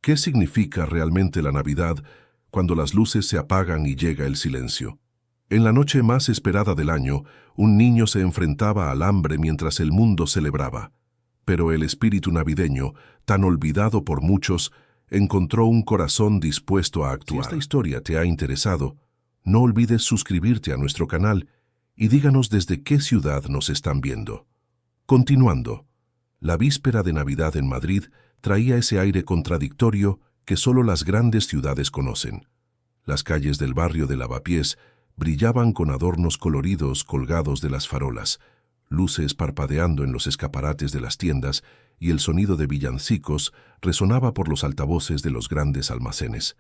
¿Qué significa realmente la Navidad cuando las luces se apagan y llega el silencio? En la noche más esperada del año, un niño se enfrentaba al hambre mientras el mundo celebraba. Pero el espíritu navideño, tan olvidado por muchos, encontró un corazón dispuesto a actuar. Si esta historia te ha interesado, no olvides suscribirte a nuestro canal y díganos desde qué ciudad nos están viendo. Continuando, la víspera de Navidad en Madrid traía ese aire contradictorio que solo las grandes ciudades conocen. Las calles del barrio de Lavapiés brillaban con adornos coloridos colgados de las farolas, luces parpadeando en los escaparates de las tiendas y el sonido de villancicos resonaba por los altavoces de los grandes almacenes.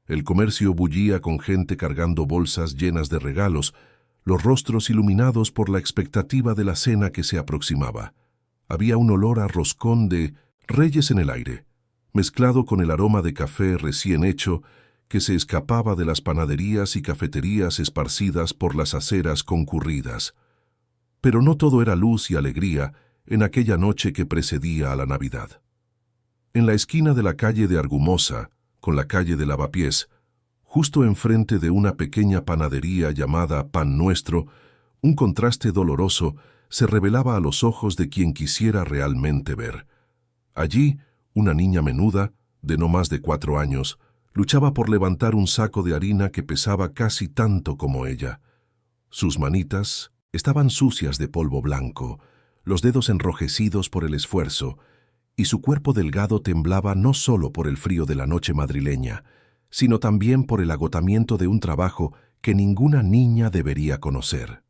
El comercio bullía con gente cargando bolsas llenas de regalos, los rostros iluminados por la expectativa de la cena que se aproximaba. Había un olor a roscón de Reyes en el aire, mezclado con el aroma de café recién hecho que se escapaba de las panaderías y cafeterías esparcidas por las aceras concurridas. Pero no todo era luz y alegría en aquella noche que precedía a la Navidad. En la esquina de la calle de Argumosa, con la calle de Lavapiés, justo enfrente de una pequeña panadería llamada Pan Nuestro, un contraste doloroso se revelaba a los ojos de quien quisiera realmente ver. Allí, una niña menuda, de no más de 4 años, luchaba por levantar un saco de harina que pesaba casi tanto como ella. Sus manitas estaban sucias de polvo blanco, los dedos enrojecidos por el esfuerzo, y su cuerpo delgado temblaba no solo por el frío de la noche madrileña, sino también por el agotamiento de un trabajo que ninguna niña debería conocer.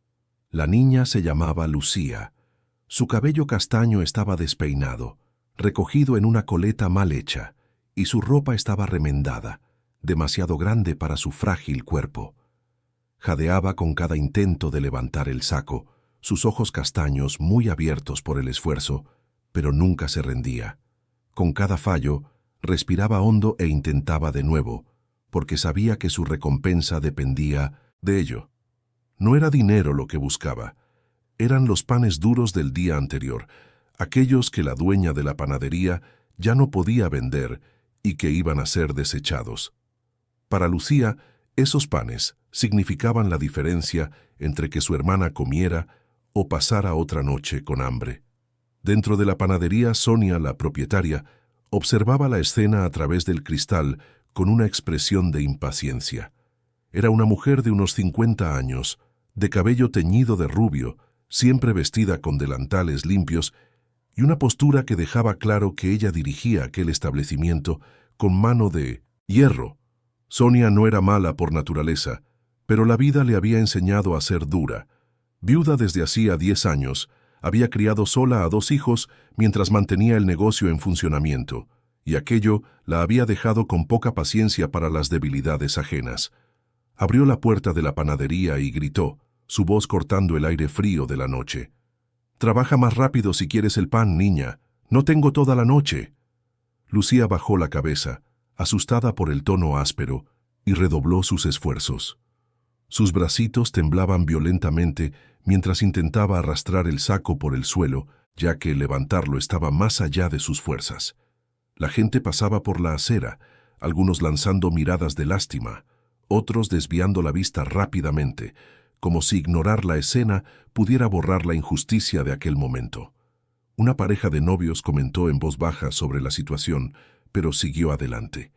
La niña se llamaba Lucía. Su cabello castaño estaba despeinado, recogido en una coleta mal hecha, y su ropa estaba remendada, demasiado grande para su frágil cuerpo. Jadeaba con cada intento de levantar el saco, sus ojos castaños muy abiertos por el esfuerzo, pero nunca se rendía. Con cada fallo, respiraba hondo e intentaba de nuevo, porque sabía que su recompensa dependía de ello. No era dinero lo que buscaba, eran los panes duros del día anterior, aquellos que la dueña de la panadería ya no podía vender y que iban a ser desechados. Para Lucía, esos panes significaban la diferencia entre que su hermana comiera o pasara otra noche con hambre. Dentro de la panadería, Sonia, la propietaria, observaba la escena a través del cristal con una expresión de impaciencia. Era una mujer de unos 50 años, de cabello teñido de rubio, siempre vestida con delantales limpios y una postura que dejaba claro que ella dirigía aquel establecimiento con mano de hierro. Sonia no era mala por naturaleza, pero la vida le había enseñado a ser dura. Viuda desde hacía 10 años, había criado sola a 2 hijos mientras mantenía el negocio en funcionamiento, y aquello la había dejado con poca paciencia para las debilidades ajenas. Abrió la puerta de la panadería y gritó, su voz cortando el aire frío de la noche. «Trabaja más rápido si quieres el pan, niña. No tengo toda la noche». Lucía bajó la cabeza, asustada por el tono áspero, y redobló sus esfuerzos. Sus bracitos temblaban violentamente mientras intentaba arrastrar el saco por el suelo, ya que levantarlo estaba más allá de sus fuerzas. La gente pasaba por la acera, algunos lanzando miradas de lástima, otros desviando la vista rápidamente, como si ignorar la escena pudiera borrar la injusticia de aquel momento. Una pareja de novios comentó en voz baja sobre la situación, pero siguió adelante.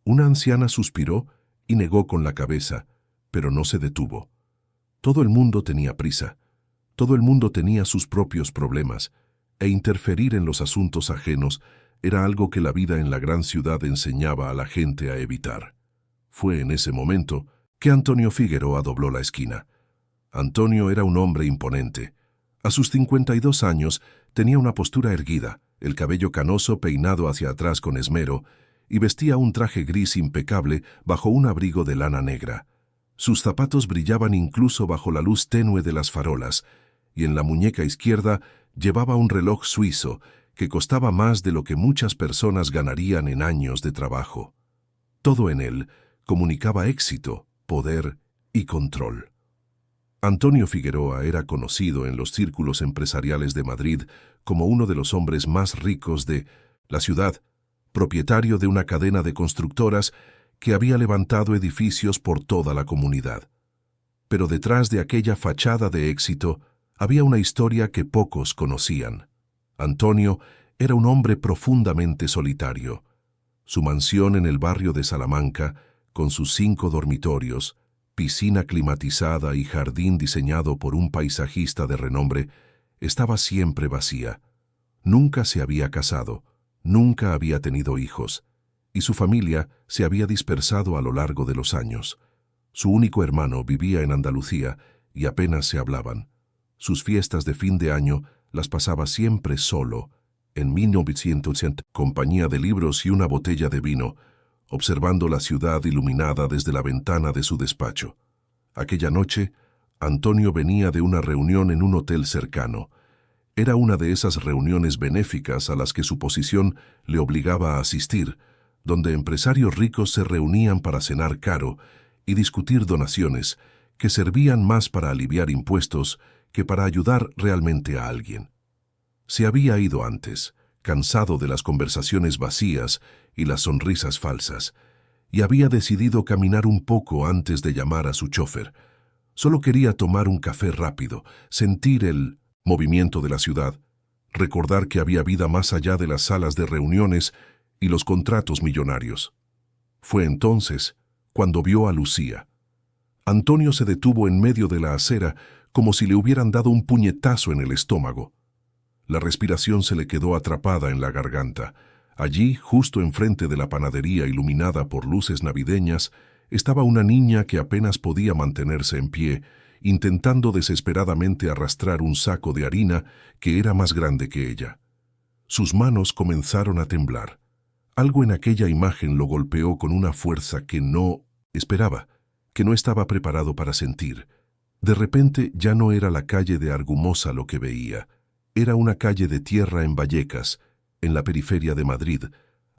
Una anciana suspiró y negó con la cabeza, pero no se detuvo. Todo el mundo tenía prisa, todo el mundo tenía sus propios problemas, e interferir en los asuntos ajenos era algo que la vida en la gran ciudad enseñaba a la gente a evitar. Fue en ese momento que Antonio Figueroa dobló la esquina. Antonio era un hombre imponente. A sus 52 años tenía una postura erguida, el cabello canoso peinado hacia atrás con esmero, y vestía un traje gris impecable bajo un abrigo de lana negra. Sus zapatos brillaban incluso bajo la luz tenue de las farolas, y en la muñeca izquierda llevaba un reloj suizo que costaba más de lo que muchas personas ganarían en años de trabajo. Todo en él comunicaba éxito, poder y control. Antonio Figueroa era conocido en los círculos empresariales de Madrid como uno de los hombres más ricos de la ciudad, propietario de una cadena de constructoras que había levantado edificios por toda la comunidad. Pero detrás de aquella fachada de éxito había una historia que pocos conocían. Antonio era un hombre profundamente solitario. Su mansión en el barrio de Salamanca, con sus 5 dormitorios, piscina climatizada y jardín diseñado por un paisajista de renombre, estaba siempre vacía. Nunca se había casado, nunca había tenido hijos, y su familia se había dispersado a lo largo de los años. Su único hermano vivía en Andalucía y apenas se hablaban. Sus fiestas de fin de año las pasaba siempre solo, en 1980, compañía de libros y una botella de vino, observando la ciudad iluminada desde la ventana de su despacho. Aquella noche, Antonio venía de una reunión en un hotel cercano. Era una de esas reuniones benéficas a las que su posición le obligaba a asistir, donde empresarios ricos se reunían para cenar caro y discutir donaciones que servían más para aliviar impuestos que para ayudar realmente a alguien. Se había ido antes, cansado de las conversaciones vacías y las sonrisas falsas, y había decidido caminar un poco antes de llamar a su chofer. Solo quería tomar un café rápido, sentir el movimiento de la ciudad, recordar que había vida más allá de las salas de reuniones y los contratos millonarios. Fue entonces cuando vio a Lucía. Antonio se detuvo en medio de la acera como si le hubieran dado un puñetazo en el estómago. La respiración se le quedó atrapada en la garganta. Allí, justo enfrente de la panadería iluminada por luces navideñas, estaba una niña que apenas podía mantenerse en pie, intentando desesperadamente arrastrar un saco de harina que era más grande que ella. Sus manos comenzaron a temblar. Algo en aquella imagen lo golpeó con una fuerza que no esperaba, que no estaba preparado para sentir. De repente ya no era la calle de Argumosa lo que veía. Era una calle de tierra en Vallecas, en la periferia de Madrid.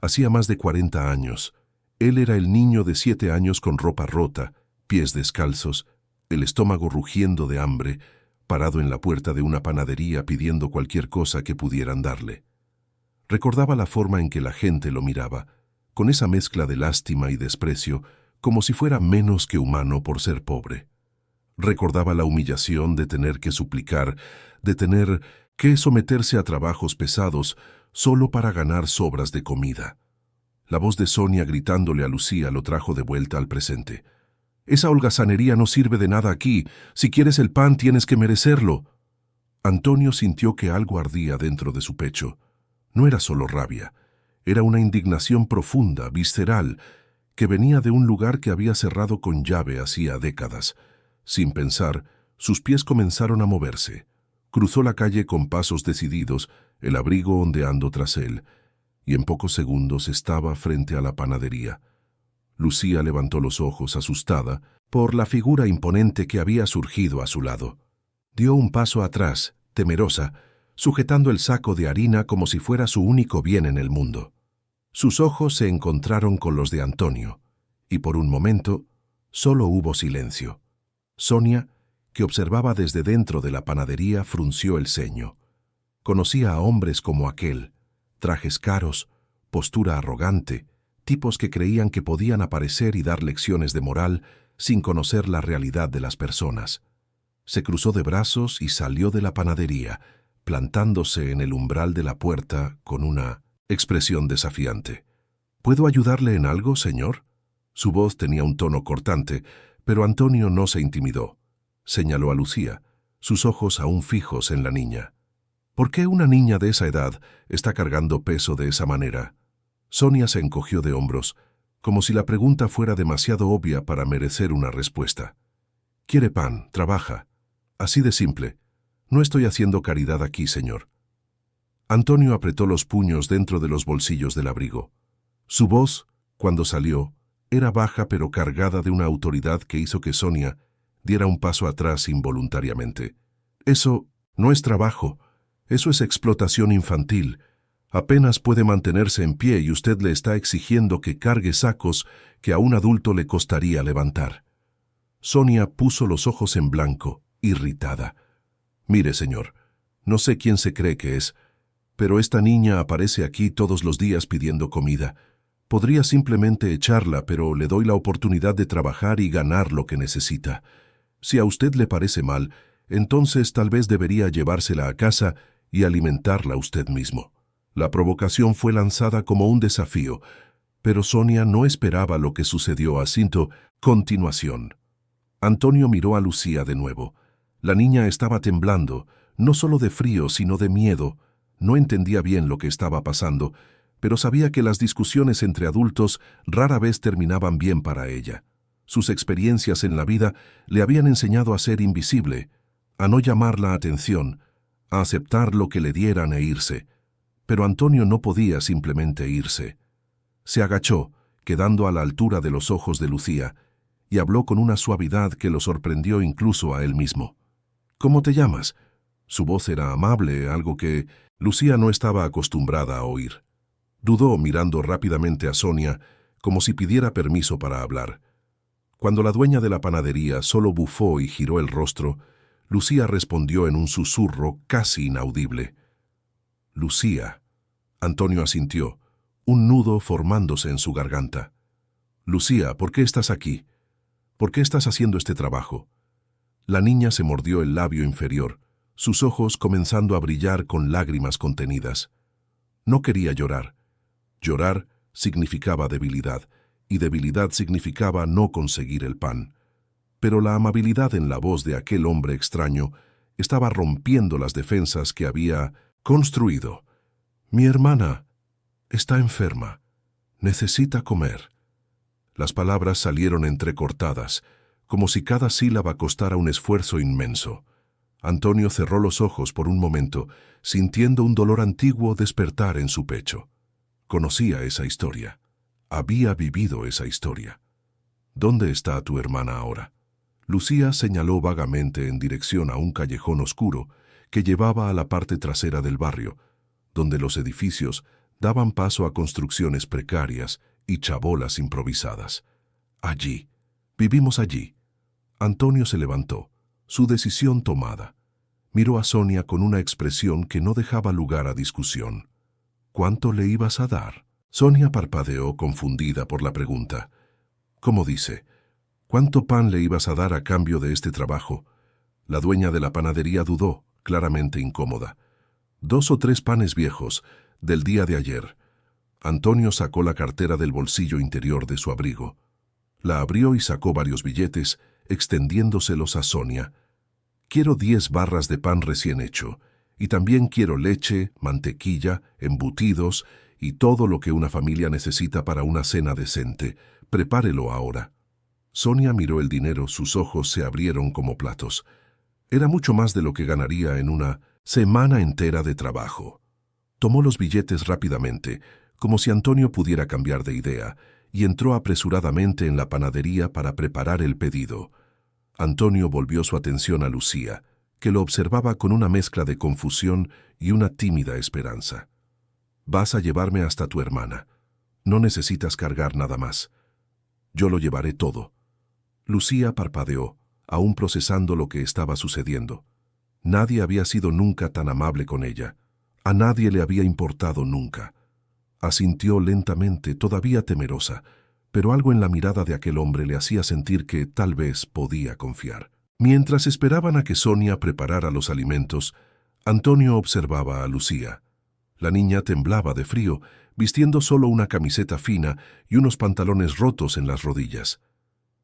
Hacía más de 40 años. Él era el niño de 7 años con ropa rota, pies descalzos, el estómago rugiendo de hambre, parado en la puerta de una panadería pidiendo cualquier cosa que pudieran darle. Recordaba la forma en que la gente lo miraba, con esa mezcla de lástima y desprecio, como si fuera menos que humano por ser pobre. Recordaba la humillación de tener que suplicar, de tener que someterse a trabajos pesados solo para ganar sobras de comida. La voz de Sonia gritándole a Lucía lo trajo de vuelta al presente. «Esa holgazanería no sirve de nada aquí. Si quieres el pan, tienes que merecerlo». Antonio sintió que algo ardía dentro de su pecho. No era solo rabia, era una indignación profunda, visceral, que venía de un lugar que había cerrado con llave hacía décadas. Sin pensar, sus pies comenzaron a moverse. Cruzó la calle con pasos decididos, el abrigo ondeando tras él, y en pocos segundos estaba frente a la panadería. Lucía levantó los ojos asustada por la figura imponente que había surgido a su lado. Dio un paso atrás, temerosa, sujetando el saco de harina como si fuera su único bien en el mundo. Sus ojos se encontraron con los de Antonio, y por un momento solo hubo silencio. Sonia, que observaba desde dentro de la panadería, frunció el ceño. Conocía a hombres como aquel, trajes caros, postura arrogante, tipos que creían que podían aparecer y dar lecciones de moral sin conocer la realidad de las personas. Se cruzó de brazos y salió de la panadería, plantándose en el umbral de la puerta con una expresión desafiante. «¿Puedo ayudarle en algo, señor?» Su voz tenía un tono cortante, pero Antonio no se intimidó. Señaló a Lucía, sus ojos aún fijos en la niña. «¿Por qué una niña de esa edad está cargando peso de esa manera?» Sonia se encogió de hombros, como si la pregunta fuera demasiado obvia para merecer una respuesta. «Quiere pan, trabaja. Así de simple. No estoy haciendo caridad aquí, señor». Antonio apretó los puños dentro de los bolsillos del abrigo. Su voz, cuando salió, era baja pero cargada de una autoridad que hizo que Sonia diera un paso atrás involuntariamente. «Eso no es trabajo. Eso es explotación infantil. Apenas puede mantenerse en pie y usted le está exigiendo que cargue sacos que a un adulto le costaría levantar». Sonia puso los ojos en blanco, irritada. «Mire, señor, no sé quién se cree que es, Pero esta niña aparece aquí todos los días pidiendo comida. Podría simplemente echarla, pero le doy la oportunidad de trabajar y ganar lo que necesita. Si a usted le parece mal, entonces tal vez debería llevársela a casa y alimentarla usted mismo. La provocación fue lanzada como un desafío, pero Sonia no esperaba lo que sucedió a continuación. Antonio miró a Lucía de nuevo. La niña estaba temblando, no solo de frío, sino de miedo. No entendía bien lo que estaba pasando, pero sabía que las discusiones entre adultos rara vez terminaban bien para ella. Sus experiencias en la vida le habían enseñado a ser invisible, a no llamar la atención, a aceptar lo que le dieran e irse. Pero Antonio no podía simplemente irse. Se agachó, quedando a la altura de los ojos de Lucía, y habló con una suavidad que lo sorprendió incluso a él mismo. «¿Cómo te llamas?» Su voz era amable, algo que Lucía no estaba acostumbrada a oír. Dudó mirando rápidamente a Sonia, como si pidiera permiso para hablar. Cuando la dueña de la panadería solo bufó y giró el rostro, Lucía respondió en un susurro casi inaudible. «Lucía». Antonio asintió, un nudo formándose en su garganta. «Lucía, ¿por qué estás aquí? ¿Por qué estás haciendo este trabajo?» La niña se mordió el labio inferior, sus ojos comenzando a brillar con lágrimas contenidas. No quería llorar. Llorar significaba debilidad, y debilidad significaba no conseguir el pan. Pero la amabilidad en la voz de aquel hombre extraño estaba rompiendo las defensas que había construido. «Mi hermana está enferma. Necesita comer». Las palabras salieron entrecortadas, como si cada sílaba costara un esfuerzo inmenso. Antonio cerró los ojos por un momento, sintiendo un dolor antiguo despertar en su pecho. Conocía esa historia. Había vivido esa historia. «¿Dónde está tu hermana ahora?» Lucía señaló vagamente en dirección a un callejón oscuro que llevaba a la parte trasera del barrio, donde los edificios daban paso a construcciones precarias y chabolas improvisadas. «Allí. Vivimos allí». Antonio se levantó, su decisión tomada. Miró a Sonia con una expresión que no dejaba lugar a discusión. «¿Cuánto le ibas a dar?» Sonia parpadeó confundida por la pregunta. «¿Cómo dice? ¿Cuánto pan le ibas a dar a cambio de este trabajo?» La dueña de la panadería dudó, claramente incómoda. «2 o 3 panes viejos, del día de ayer». Antonio sacó la cartera del bolsillo interior de su abrigo. La abrió y sacó varios billetes, extendiéndoselos a Sonia. «Quiero 10 barras de pan recién hecho, y también quiero leche, mantequilla, embutidos y todo lo que una familia necesita para una cena decente. Prepárelo ahora». Sonia miró el dinero, sus ojos se abrieron como platos. Era mucho más de lo que ganaría en una semana entera de trabajo. Tomó los billetes rápidamente, como si Antonio pudiera cambiar de idea, y entró apresuradamente en la panadería para preparar el pedido. Antonio volvió su atención a Lucía, que lo observaba con una mezcla de confusión y una tímida esperanza. «Vas a llevarme hasta tu hermana. No necesitas cargar nada más. Yo lo llevaré todo». Lucía parpadeó, aún procesando lo que estaba sucediendo. Nadie había sido nunca tan amable con ella. A nadie le había importado nunca. Asintió lentamente, todavía temerosa, pero algo en la mirada de aquel hombre le hacía sentir que tal vez podía confiar. Mientras esperaban a que Sonia preparara los alimentos, Antonio observaba a Lucía. La niña temblaba de frío, vistiendo solo una camiseta fina y unos pantalones rotos en las rodillas.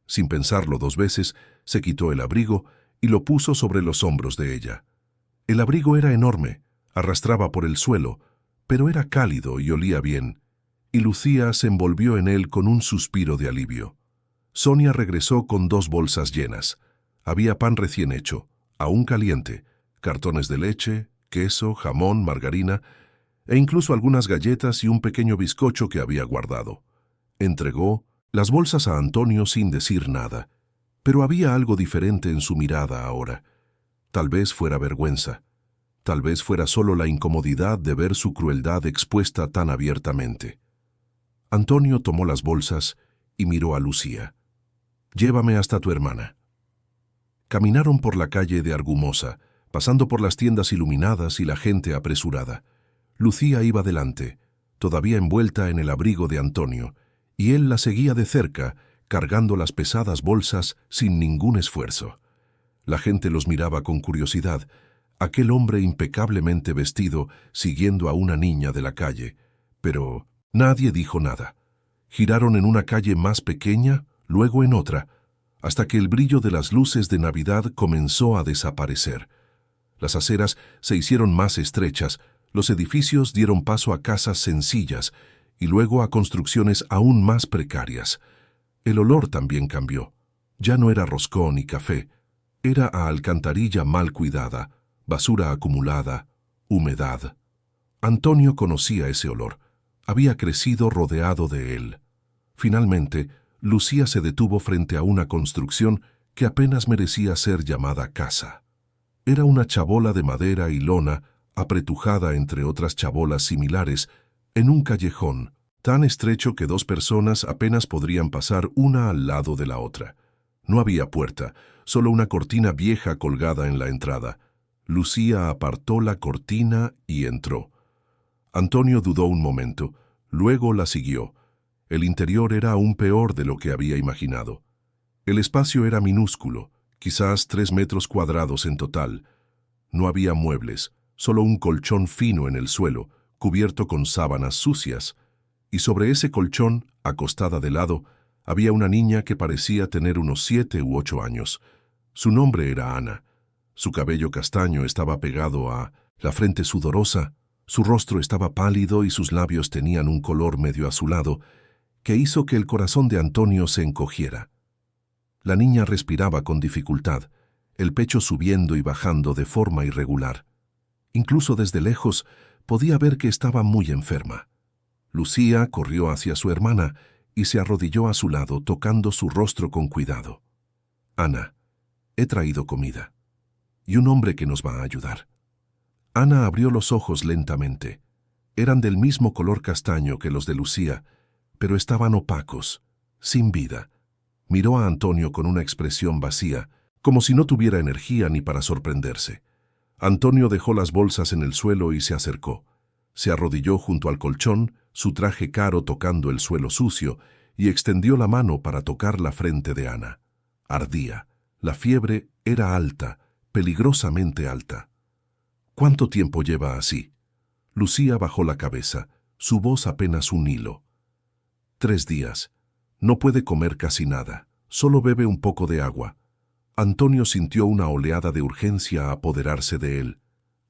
Sin pensarlo 2 veces, se quitó el abrigo y lo puso sobre los hombros de ella. El abrigo era enorme, arrastraba por el suelo, pero era cálido y olía bien, y Lucía se envolvió en él con un suspiro de alivio. Sonia regresó con 2 bolsas llenas. Había pan recién hecho, aún caliente, cartones de leche, queso, jamón, margarina, e incluso algunas galletas y un pequeño bizcocho que había guardado. Entregó las bolsas a Antonio sin decir nada, pero había algo diferente en su mirada ahora. Tal vez fuera vergüenza, tal vez fuera solo la incomodidad de ver su crueldad expuesta tan abiertamente. Antonio tomó las bolsas y miró a Lucía. «Llévame hasta tu hermana». Caminaron por la calle de Argumosa, pasando por las tiendas iluminadas y la gente apresurada. Lucía iba delante, todavía envuelta en el abrigo de Antonio, y él la seguía de cerca, cargando las pesadas bolsas sin ningún esfuerzo. La gente los miraba con curiosidad, aquel hombre impecablemente vestido siguiendo a una niña de la calle, pero nadie dijo nada. Giraron en una calle más pequeña, luego en otra, hasta que el brillo de las luces de Navidad comenzó a desaparecer. Las aceras se hicieron más estrechas, los edificios dieron paso a casas sencillas y luego a construcciones aún más precarias. El olor también cambió. Ya no era roscón y café, era a alcantarilla mal cuidada, basura acumulada, humedad. Antonio conocía ese olor. Había crecido rodeado de él. Finalmente, Lucía se detuvo frente a una construcción que apenas merecía ser llamada casa. Era una chabola de madera y lona, apretujada entre otras chabolas similares, en un callejón, tan estrecho que dos personas apenas podrían pasar una al lado de la otra. No había puerta, solo una cortina vieja colgada en la entrada. Lucía apartó la cortina y entró. Antonio dudó un momento, luego la siguió. El interior era aún peor de lo que había imaginado. El espacio era minúsculo, quizás 3 metros cuadrados en total. No había muebles, solo un colchón fino en el suelo, cubierto con sábanas sucias, y sobre ese colchón, acostada de lado, había una niña que parecía tener unos 7 u 8 años. Su nombre era Ana. Su cabello castaño estaba pegado a la frente sudorosa, su rostro estaba pálido y sus labios tenían un color medio azulado, que hizo que el corazón de Antonio se encogiera. La niña respiraba con dificultad, el pecho subiendo y bajando de forma irregular. Incluso desde lejos podía ver que estaba muy enferma. Lucía corrió hacia su hermana y se arrodilló a su lado, tocando su rostro con cuidado. «Ana, he traído comida. Y un hombre que nos va a ayudar». Ana abrió los ojos lentamente. Eran del mismo color castaño que los de Lucía, pero estaban opacos, sin vida. Miró a Antonio con una expresión vacía, como si no tuviera energía ni para sorprenderse. Antonio dejó las bolsas en el suelo y se acercó. Se arrodilló junto al colchón, su traje caro tocando el suelo sucio, y extendió la mano para tocar la frente de Ana. Ardía. La fiebre era alta, peligrosamente alta. «¿Cuánto tiempo lleva así?» Lucía bajó la cabeza, su voz apenas un hilo. 3 días. No puede comer casi nada, solo bebe un poco de agua. Antonio sintió una oleada de urgencia apoderarse de él.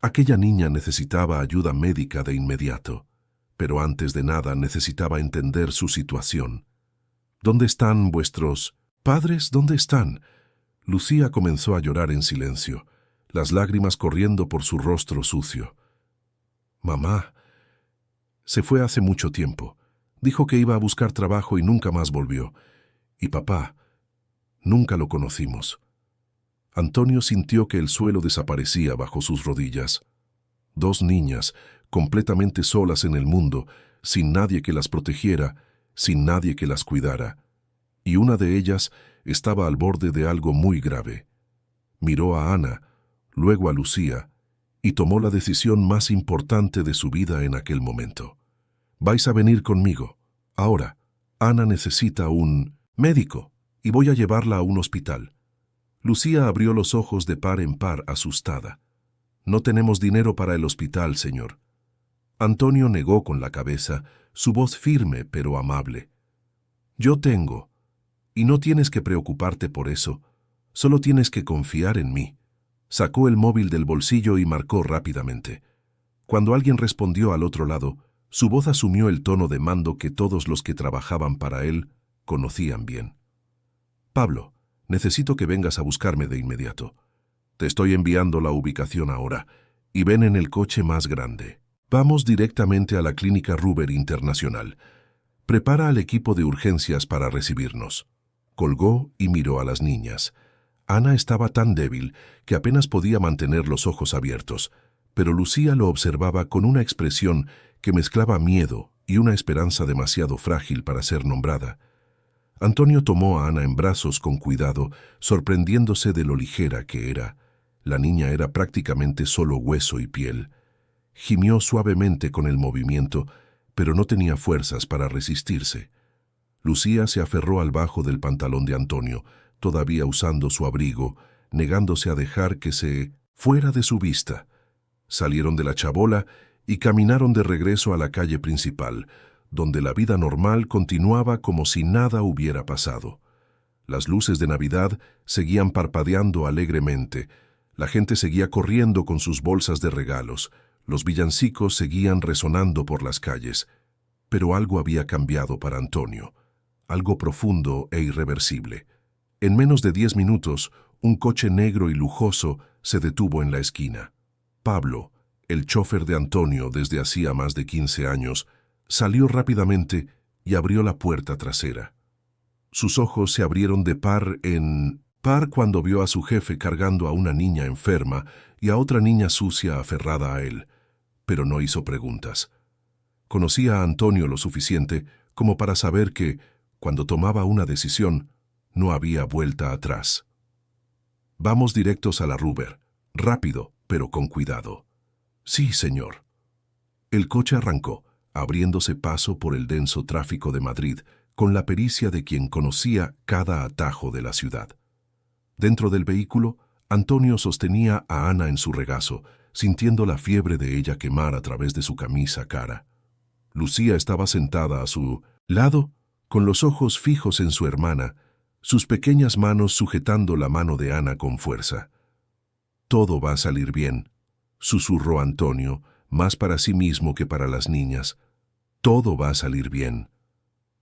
Aquella niña necesitaba ayuda médica de inmediato, pero antes de nada necesitaba entender su situación. «¿Dónde están vuestros padres? ¿Dónde están?» Lucía comenzó a llorar en silencio, las lágrimas corriendo por su rostro sucio. «Mamá se fue hace mucho tiempo. Dijo que iba a buscar trabajo y nunca más volvió. Y papá, nunca lo conocimos». Antonio sintió que el suelo desaparecía bajo sus rodillas. 2 niñas, completamente solas en el mundo, sin nadie que las protegiera, sin nadie que las cuidara. Y una de ellas estaba al borde de algo muy grave. Miró a Ana, luego a Lucía, y tomó la decisión más importante de su vida en aquel momento. «Vais a venir conmigo. Ahora, Ana necesita un médico y voy a llevarla a un hospital». Lucía abrió los ojos de par en par, asustada. «No tenemos dinero para el hospital, señor». Antonio negó con la cabeza, su voz firme pero amable. «Yo tengo, y no tienes que preocuparte por eso, solo tienes que confiar en mí». Sacó el móvil del bolsillo y marcó rápidamente. Cuando alguien respondió al otro lado, su voz asumió el tono de mando que todos los que trabajaban para él conocían bien. «Pablo, necesito que vengas a buscarme de inmediato. Te estoy enviando la ubicación ahora, y ven en el coche más grande. Vamos directamente a la Clínica Ruber Internacional. Prepara al equipo de urgencias para recibirnos». Colgó y miró a las niñas. Ana estaba tan débil que apenas podía mantener los ojos abiertos, pero Lucía lo observaba con una expresión que mezclaba miedo y una esperanza demasiado frágil para ser nombrada. Antonio tomó a Ana en brazos con cuidado, sorprendiéndose de lo ligera que era. La niña era prácticamente solo hueso y piel. Gimió suavemente con el movimiento, pero no tenía fuerzas para resistirse. Lucía se aferró al bajo del pantalón de Antonio, todavía usando su abrigo, negándose a dejar que se fuera de su vista. Salieron de la chabola y caminaron de regreso a la calle principal, donde la vida normal continuaba como si nada hubiera pasado. Las luces de Navidad seguían parpadeando alegremente, la gente seguía corriendo con sus bolsas de regalos, los villancicos seguían resonando por las calles, pero algo había cambiado para Antonio, algo profundo e irreversible. En menos de 10 minutos, un coche negro y lujoso se detuvo en la esquina. Pablo, el chofer de Antonio desde hacía más de 15 años, salió rápidamente y abrió la puerta trasera. Sus ojos se abrieron de par en par cuando vio a su jefe cargando a una niña enferma y a otra niña sucia aferrada a él, pero no hizo preguntas. Conocía a Antonio lo suficiente como para saber que, cuando tomaba una decisión, no había vuelta atrás. «Vamos directos a la Ruber, rápido, pero con cuidado». «Sí, señor». El coche arrancó, abriéndose paso por el denso tráfico de Madrid, con la pericia de quien conocía cada atajo de la ciudad. Dentro del vehículo, Antonio sostenía a Ana en su regazo, sintiendo la fiebre de ella quemar a través de su camisa cara. Lucía estaba sentada a su lado, con los ojos fijos en su hermana, sus pequeñas manos sujetando la mano de Ana con fuerza. «Todo va a salir bien», susurró Antonio, más para sí mismo que para las niñas. «Todo va a salir bien».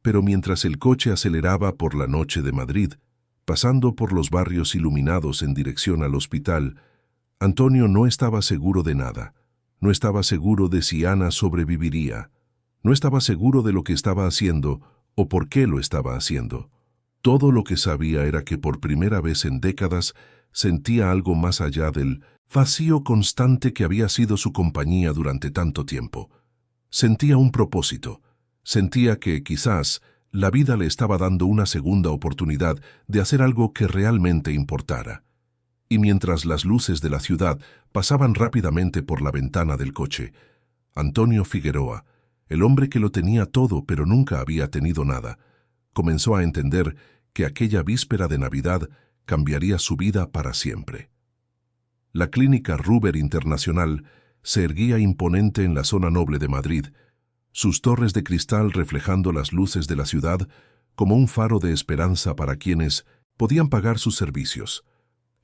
Pero mientras el coche aceleraba por la noche de Madrid, pasando por los barrios iluminados en dirección al hospital, Antonio no estaba seguro de nada. No estaba seguro de si Ana sobreviviría. No estaba seguro de lo que estaba haciendo o por qué lo estaba haciendo. Todo lo que sabía era que por primera vez en décadas sentía algo más allá del vacío constante que había sido su compañía durante tanto tiempo. Sentía un propósito. Sentía que, quizás, la vida le estaba dando una segunda oportunidad de hacer algo que realmente importara. Y mientras las luces de la ciudad pasaban rápidamente por la ventana del coche, Antonio Figueroa, el hombre que lo tenía todo pero nunca había tenido nada, comenzó a entender que aquella víspera de Navidad cambiaría su vida para siempre. La clínica Ruber Internacional se erguía imponente en la zona noble de Madrid, sus torres de cristal reflejando las luces de la ciudad como un faro de esperanza para quienes podían pagar sus servicios.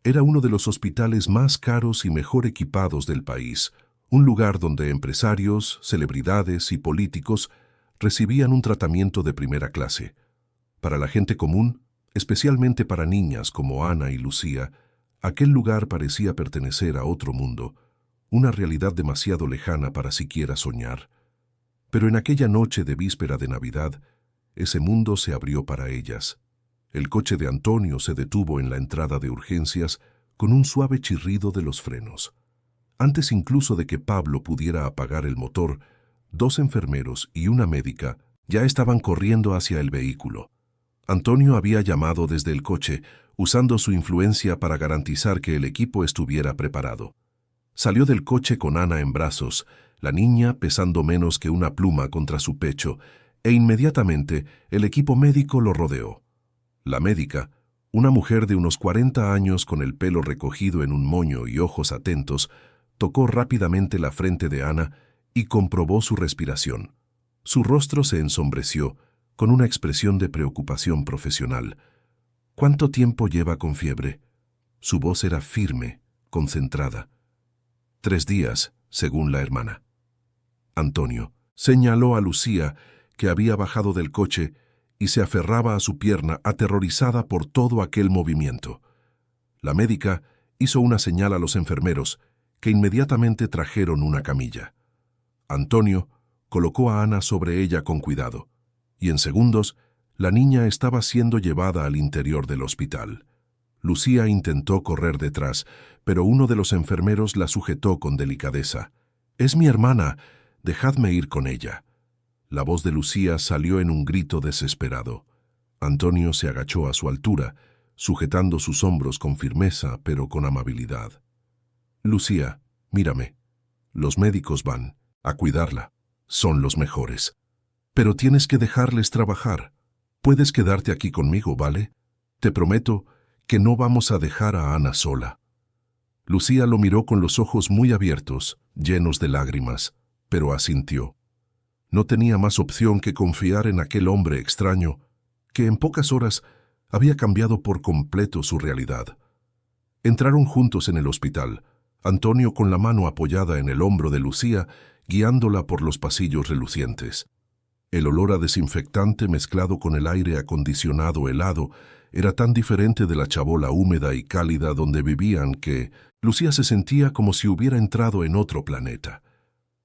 Era uno de los hospitales más caros y mejor equipados del país, un lugar donde empresarios, celebridades y políticos recibían un tratamiento de primera clase. Para la gente común, especialmente para niñas como Ana y Lucía, aquel lugar parecía pertenecer a otro mundo, una realidad demasiado lejana para siquiera soñar. Pero en aquella noche de víspera de Navidad, ese mundo se abrió para ellas. El coche de Antonio se detuvo en la entrada de urgencias con un suave chirrido de los frenos. Antes incluso de que Pablo pudiera apagar el motor, 2 enfermeros y una médica ya estaban corriendo hacia el vehículo. Antonio había llamado desde el coche, usando su influencia para garantizar que el equipo estuviera preparado. Salió del coche con Ana en brazos, la niña pesando menos que una pluma contra su pecho, e inmediatamente el equipo médico lo rodeó. La médica, una mujer de unos 40 años con el pelo recogido en un moño y ojos atentos, tocó rápidamente la frente de Ana y comprobó su respiración. Su rostro se ensombreció, con una expresión de preocupación profesional. «¿Cuánto tiempo lleva con fiebre?» Su voz era firme, concentrada. 3 días, según la hermana. Antonio señaló a Lucía, que había bajado del coche y se aferraba a su pierna, aterrorizada por todo aquel movimiento. La médica hizo una señal a los enfermeros, que inmediatamente trajeron una camilla. Antonio colocó a Ana sobre ella con cuidado, y en segundos la niña estaba siendo llevada al interior del hospital. Lucía intentó correr detrás, pero uno de los enfermeros la sujetó con delicadeza. «Es mi hermana, dejadme ir con ella». La voz de Lucía salió en un grito desesperado. Antonio se agachó a su altura, sujetando sus hombros con firmeza, pero con amabilidad. «Lucía, mírame». Los médicos van a cuidarla. Son los mejores. Pero tienes que dejarles trabajar. Puedes quedarte aquí conmigo, ¿vale? Te prometo que no vamos a dejar a Ana sola. Lucía lo miró con los ojos muy abiertos, llenos de lágrimas, pero asintió. No tenía más opción que confiar en aquel hombre extraño, que en pocas horas había cambiado por completo su realidad. Entraron juntos en el hospital, Antonio con la mano apoyada en el hombro de Lucía, guiándola por los pasillos relucientes. El olor a desinfectante mezclado con el aire acondicionado helado era tan diferente de la chabola húmeda y cálida donde vivían que Lucía se sentía como si hubiera entrado en otro planeta.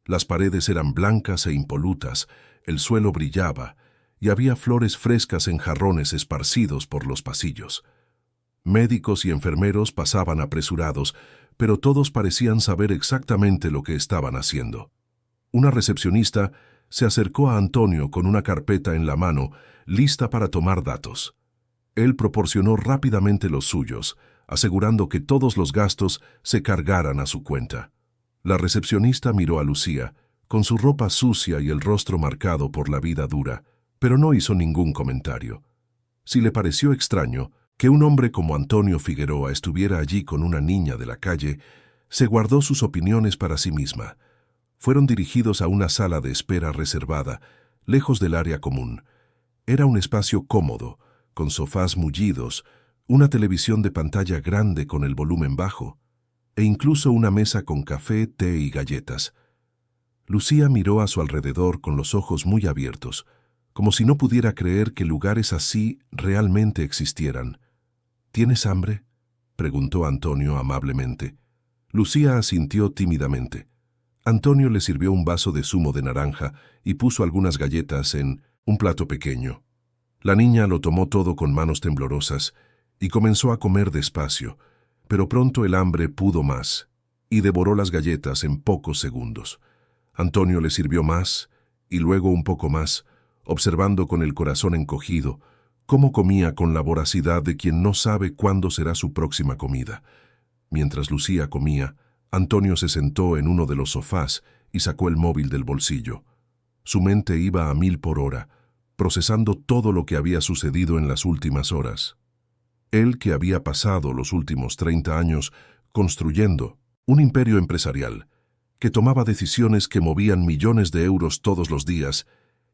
Las paredes eran blancas e impolutas, el suelo brillaba y había flores frescas en jarrones esparcidos por los pasillos. Médicos y enfermeros pasaban apresurados, pero todos parecían saber exactamente lo que estaban haciendo. Una recepcionista se acercó a Antonio con una carpeta en la mano, lista para tomar datos. Él proporcionó rápidamente los suyos, asegurando que todos los gastos se cargaran a su cuenta. La recepcionista miró a Lucía, con su ropa sucia y el rostro marcado por la vida dura, pero no hizo ningún comentario. Si le pareció extraño que un hombre como Antonio Figueroa estuviera allí con una niña de la calle, se guardó sus opiniones para sí misma. Fueron dirigidos a una sala de espera reservada, lejos del área común. Era un espacio cómodo, con sofás mullidos, una televisión de pantalla grande con el volumen bajo, e incluso una mesa con café, té y galletas. Lucía miró a su alrededor con los ojos muy abiertos, como si no pudiera creer que lugares así realmente existieran. ¿Tienes hambre?, preguntó Antonio amablemente. Lucía asintió tímidamente. Antonio le sirvió un vaso de zumo de naranja y puso algunas galletas en un plato pequeño. La niña lo tomó todo con manos temblorosas y comenzó a comer despacio, pero pronto el hambre pudo más y devoró las galletas en pocos segundos. Antonio le sirvió más y luego un poco más, observando con el corazón encogido cómo comía con la voracidad de quien no sabe cuándo será su próxima comida. Mientras Lucía comía, Antonio se sentó en uno de los sofás y sacó el móvil del bolsillo. Su mente iba a 1000 por hora, procesando todo lo que había sucedido en las últimas horas. Él, que había pasado los últimos 30 años construyendo un imperio empresarial, que tomaba decisiones que movían millones de euros todos los días,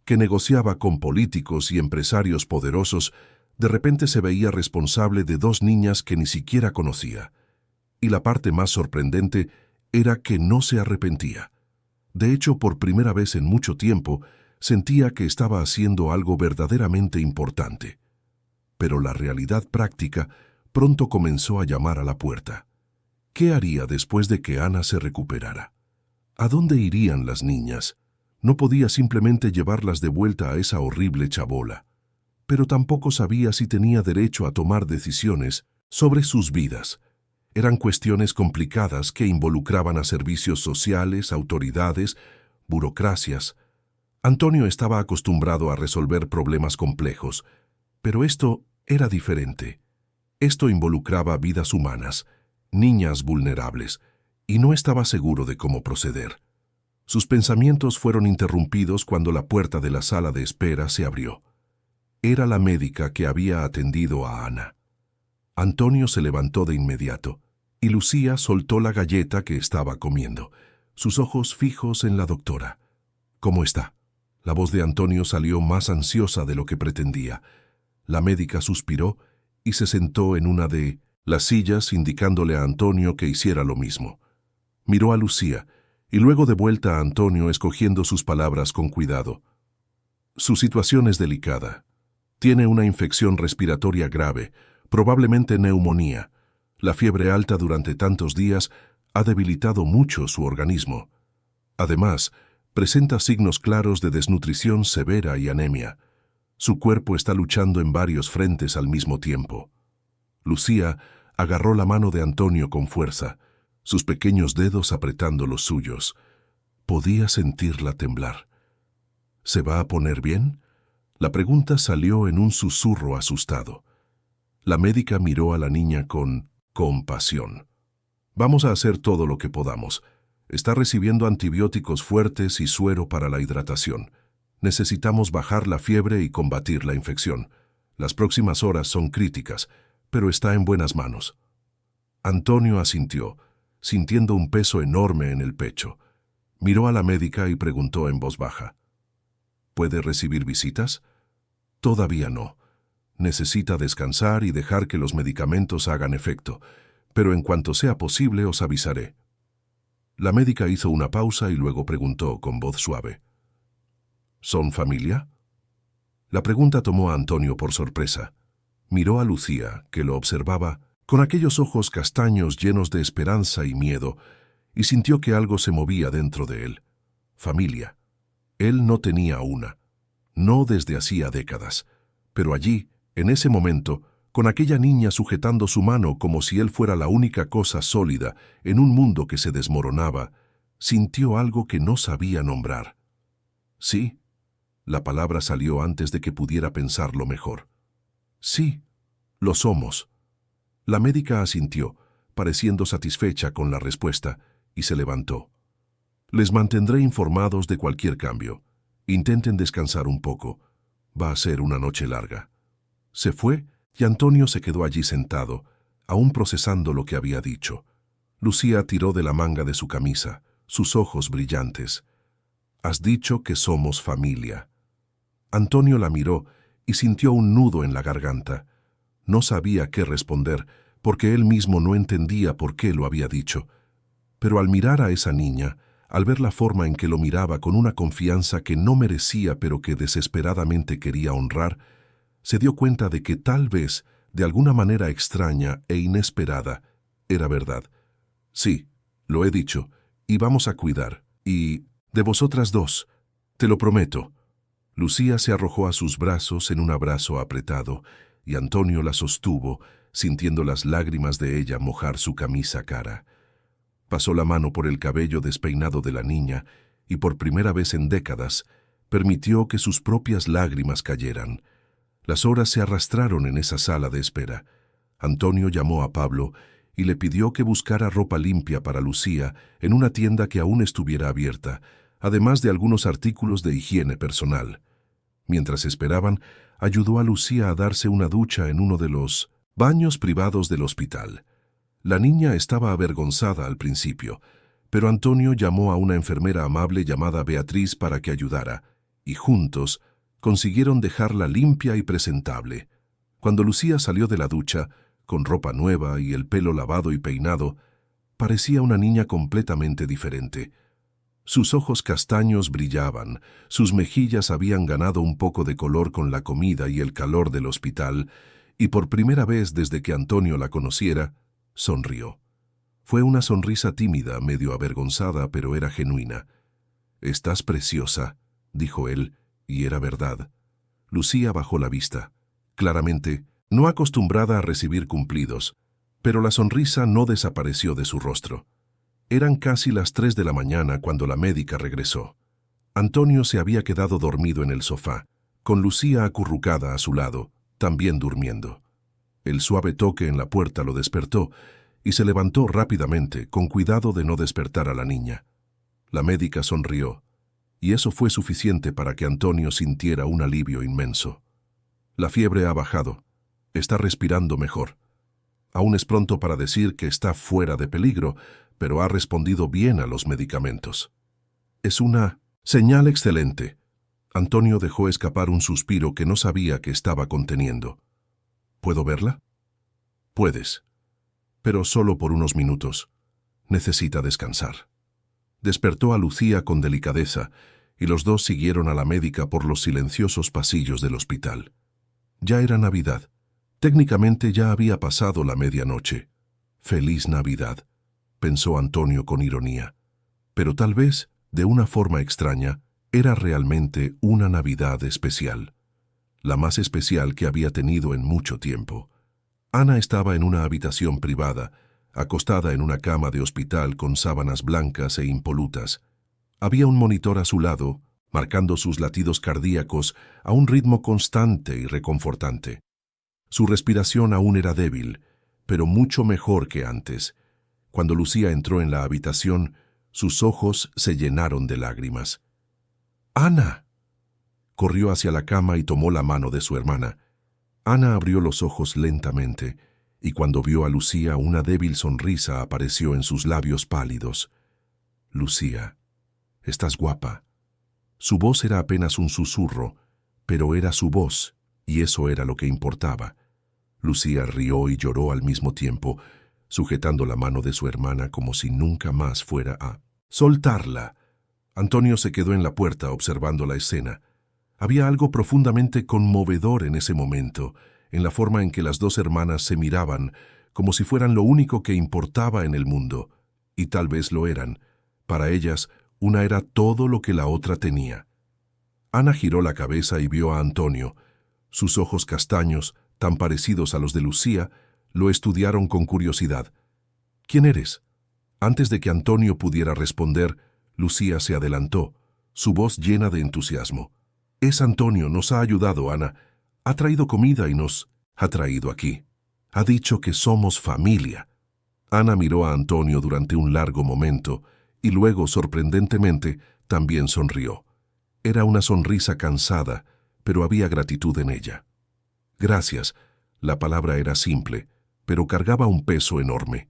que negociaba con políticos y empresarios poderosos, de repente se veía responsable de 2 niñas que ni siquiera conocía. Y la parte más sorprendente era que no se arrepentía. De hecho, por primera vez en mucho tiempo, sentía que estaba haciendo algo verdaderamente importante. Pero la realidad práctica pronto comenzó a llamar a la puerta. ¿Qué haría después de que Ana se recuperara? ¿A dónde irían las niñas? No podía simplemente llevarlas de vuelta a esa horrible chabola. Pero tampoco sabía si tenía derecho a tomar decisiones sobre sus vidas. Eran cuestiones complicadas que involucraban a servicios sociales, autoridades, burocracias. Antonio estaba acostumbrado a resolver problemas complejos, pero esto era diferente. Esto involucraba vidas humanas, niñas vulnerables, y no estaba seguro de cómo proceder. Sus pensamientos fueron interrumpidos cuando la puerta de la sala de espera se abrió. Era la médica que había atendido a Ana. Antonio se levantó de inmediato, y Lucía soltó la galleta que estaba comiendo, sus ojos fijos en la doctora. ¿Cómo está? La voz de Antonio salió más ansiosa de lo que pretendía. La médica suspiró y se sentó en una de las sillas, indicándole a Antonio que hiciera lo mismo. Miró a Lucía, y luego de vuelta a Antonio, escogiendo sus palabras con cuidado. Su situación es delicada. Tiene una infección respiratoria grave, probablemente neumonía. La fiebre alta durante tantos días ha debilitado mucho su organismo. Además, presenta signos claros de desnutrición severa y anemia. Su cuerpo está luchando en varios frentes al mismo tiempo. Lucía agarró la mano de Antonio con fuerza, sus pequeños dedos apretando los suyos. Podía sentirla temblar. ¿Se va a poner bien? La pregunta salió en un susurro asustado. La médica miró a la niña con compasión. Vamos a hacer todo lo que podamos. Está recibiendo antibióticos fuertes y suero para la hidratación. Necesitamos bajar la fiebre y combatir la infección. Las próximas horas son críticas, pero está en buenas manos. Antonio asintió, sintiendo un peso enorme en el pecho. Miró a la médica y preguntó en voz baja: ¿Puede recibir visitas? Todavía no. Necesita descansar y dejar que los medicamentos hagan efecto, pero en cuanto sea posible os avisaré. La médica hizo una pausa y luego preguntó con voz suave: ¿Son familia? La pregunta tomó a Antonio por sorpresa. Miró a Lucía, que lo observaba con aquellos ojos castaños llenos de esperanza y miedo, y sintió que algo se movía dentro de él. Familia. Él no tenía una, no desde hacía décadas, pero allí, en ese momento, con aquella niña sujetando su mano como si él fuera la única cosa sólida en un mundo que se desmoronaba, sintió algo que no sabía nombrar. Sí, la palabra salió antes de que pudiera pensarlo mejor. Sí, lo somos. La médica asintió, pareciendo satisfecha con la respuesta, y se levantó. Les mantendré informados de cualquier cambio. Intenten descansar un poco. Va a ser una noche larga. Se fue y Antonio se quedó allí sentado, aún procesando lo que había dicho. Lucía tiró de la manga de su camisa, sus ojos brillantes. «Has dicho que somos familia». Antonio la miró y sintió un nudo en la garganta. No sabía qué responder, porque él mismo no entendía por qué lo había dicho. Pero al mirar a esa niña, al ver la forma en que lo miraba con una confianza que no merecía pero que desesperadamente quería honrar, se dio cuenta de que tal vez, de alguna manera extraña e inesperada, era verdad. Sí, lo he dicho, y vamos a cuidar. Y de vosotras dos, te lo prometo. Lucía se arrojó a sus brazos en un abrazo apretado, y Antonio la sostuvo, sintiendo las lágrimas de ella mojar su camisa cara. Pasó la mano por el cabello despeinado de la niña, y por primera vez en décadas, permitió que sus propias lágrimas cayeran. Las horas se arrastraron en esa sala de espera. Antonio llamó a Pablo y le pidió que buscara ropa limpia para Lucía en una tienda que aún estuviera abierta, además de algunos artículos de higiene personal. Mientras esperaban, ayudó a Lucía a darse una ducha en uno de los baños privados del hospital. La niña estaba avergonzada al principio, pero Antonio llamó a una enfermera amable llamada Beatriz para que ayudara, y juntos consiguieron dejarla limpia y presentable. Cuando Lucía salió de la ducha, con ropa nueva y el pelo lavado y peinado, parecía una niña completamente diferente. Sus ojos castaños brillaban, sus mejillas habían ganado un poco de color con la comida y el calor del hospital, y por primera vez desde que Antonio la conociera, sonrió. Fue una sonrisa tímida, medio avergonzada, pero era genuina. «Estás preciosa», dijo él, y era verdad. Lucía bajó la vista. Claramente, no acostumbrada a recibir cumplidos, pero la sonrisa no desapareció de su rostro. Eran casi las 3 de la mañana cuando la médica regresó. Antonio se había quedado dormido en el sofá, con Lucía acurrucada a su lado, también durmiendo. El suave toque en la puerta lo despertó y se levantó rápidamente, con cuidado de no despertar a la niña. La médica sonrió, y eso fue suficiente para que Antonio sintiera un alivio inmenso. La fiebre ha bajado. Está respirando mejor. Aún es pronto para decir que está fuera de peligro, pero ha respondido bien a los medicamentos. Es una señal excelente. Antonio dejó escapar un suspiro que no sabía que estaba conteniendo. ¿Puedo verla? Puedes, pero solo por unos minutos. Necesita descansar. Despertó a Lucía con delicadeza, y los dos siguieron a la médica por los silenciosos pasillos del hospital. Ya era Navidad. Técnicamente ya había pasado la medianoche. «Feliz Navidad», pensó Antonio con ironía. Pero tal vez, de una forma extraña, era realmente una Navidad especial. La más especial que había tenido en mucho tiempo. Ana estaba en una habitación privada, acostada en una cama de hospital con sábanas blancas e impolutas. Había un monitor a su lado, marcando sus latidos cardíacos a un ritmo constante y reconfortante. Su respiración aún era débil, pero mucho mejor que antes. Cuando Lucía entró en la habitación, Sus ojos se llenaron de lágrimas. ¡Ana! Corrió hacia la cama y tomó la mano de su hermana. Ana abrió los ojos lentamente, y cuando vio a Lucía, una débil sonrisa apareció en sus labios pálidos. «Lucía, estás guapa». Su voz era apenas un susurro, pero era su voz, y eso era lo que importaba. Lucía rió y lloró al mismo tiempo, sujetando la mano de su hermana como si nunca más fuera a soltarla. Antonio se quedó en la puerta observando la escena. Había algo profundamente conmovedor en ese momento, en la forma en que las dos hermanas se miraban, como si fueran lo único que importaba en el mundo, y tal vez lo eran. Para ellas, una era todo lo que la otra tenía. Ana giró la cabeza y vio a Antonio. Sus ojos castaños, tan parecidos a los de Lucía, lo estudiaron con curiosidad. «¿Quién eres?». Antes de que Antonio pudiera responder, Lucía se adelantó, su voz llena de entusiasmo. «Es Antonio, nos ha ayudado, Ana. Ha traído comida y nos ha traído aquí. Ha dicho que somos familia». Ana miró a Antonio durante un largo momento y luego, sorprendentemente, también sonrió. Era una sonrisa cansada, pero había gratitud en ella. «Gracias». La palabra era simple, pero cargaba un peso enorme.